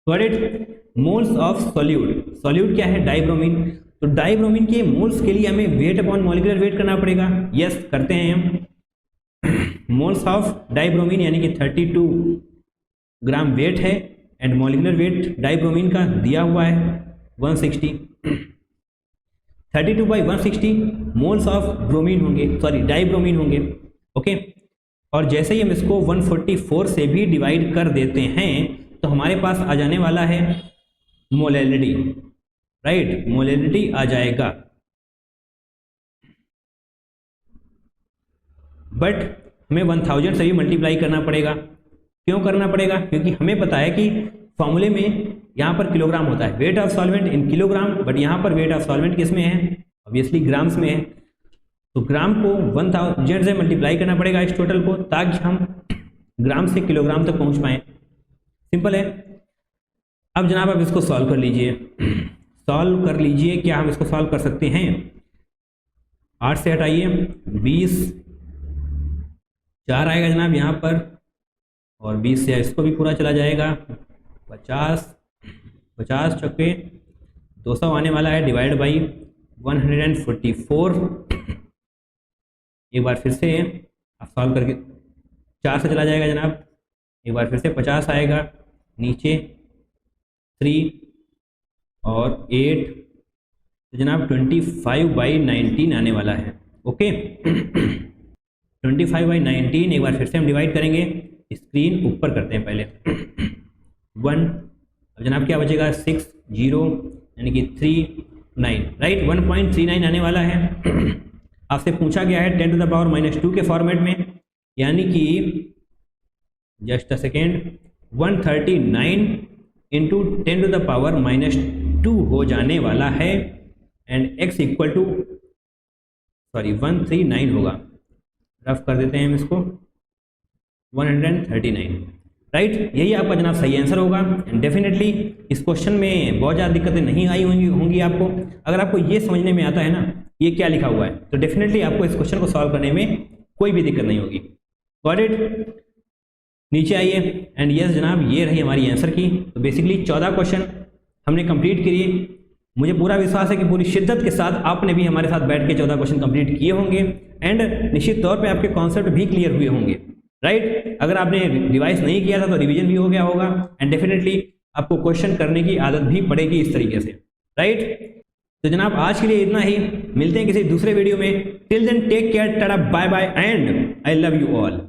Got it? Moles of solute. Solute क्या है? डाइब्रोमीन। तो डाइब्रोमीन के मोल्स के लिए हमें वेट अपॉन मॉलिक्यूलर वेट करना पड़ेगा। यस, करते हैं हम। मोल्स ऑफ डाइब्रोमीन यानी कि 32 ग्राम वेट है एंड मॉलिक्यूलर वेट डाइब्रोमीन का दिया हुआ है 160। 32/160 मोल्स ऑफ ब्रोमीन होंगे, सॉरी डाइब्रोमीन होंगे। ओके, और जैसे ही हम इसको 144 से भी डिवाइड कर देते हैं तो हमारे पास आ जाने वाला है मोलैलिटी। राइट, मोलैलिटी आ जाएगा। बट हमें 1000 से भी मल्टीप्लाई करना पड़ेगा। क्यों करना पड़ेगा? क्योंकि हमें पता है कि फॉर्मूले में यहाँ पर किलोग्राम होता है, weight of solvent in kilogram, but यहाँ पर वेट ऑफ सॉल्वेंट किस में है? ऑब्वियसली ग्राम्स में है। तो ग्राम को 1000 से मल्टीप्लाई करना पड़ेगा इस टोटल को, ताकि हम ग्राम से किलोग्राम तक पहुँच पाएँ। सिंपल है। अब जनाब आप इसको सॉल्व कर लीजिए। सॉल्व कर लीजिए। क्या हम इसको सॉल्व कर सकते हैं? 8 से हटाइए 20, 4 आएगा जनाब यहाँ पर, और 20 से इसको भी पूरा चला जाएगा। 50 चक्के 200 आने वाला है, डिवाइड बाई 144। एक बार फिर से आप सॉल्व करके 4 से चला जाएगा जनाब। एक बार फिर से 50 आएगा, नीचे 3 और 8, तो जनाब 25/19 आने वाला है। ओके, 25/19 एक बार फिर से हम डिवाइड करेंगे। स्क्रीन ऊपर करते हैं पहले। 1, अब जनाब क्या बचेगा? 6 0 यानी कि 39। राइट, 1.39 आने वाला है। आपसे पूछा गया है 10⁻⁻² के फॉर्मेट में, यानी कि जस्ट अ सेकेंड 139 इंटू 10⁻⁻² हो जाने वाला है एंड x इक्वल टू 139 होगा। रफ कर देते हैं हम इसको 139। राइट, यही आपका जनाब सही आंसर होगा। एंड डेफिनेटली इस क्वेश्चन में बहुत ज़्यादा दिक्कतें नहीं आई होंगी आपको। अगर आपको ये समझने में आता है ना ये क्या लिखा हुआ है, तो डेफिनेटली आपको इस क्वेश्चन को सॉल्व करने में कोई भी दिक्कत नहीं होगी। Got it? नीचे आइए एंड यस जनाब, ये रही हमारी आंसर की। तो बेसिकली 14 क्वेश्चन हमने कंप्लीट किए। मुझे पूरा विश्वास है कि पूरी शिद्दत के साथ आपने भी हमारे साथ बैठ के 14 क्वेश्चन कंप्लीट किए होंगे एंड निश्चित तौर पे आपके कॉन्सेप्ट भी क्लियर हुए होंगे। राइट। अगर आपने रिवाइज नहीं किया था तो रिवीजन भी हो गया होगा एंड डेफिनेटली आपको क्वेश्चन करने की आदत भी पड़ेगी इस तरीके से, राइट। तो जनाब आज के लिए इतना ही, मिलते हैं किसी दूसरे वीडियो में। Till then take care, tata bye bye and I love you all.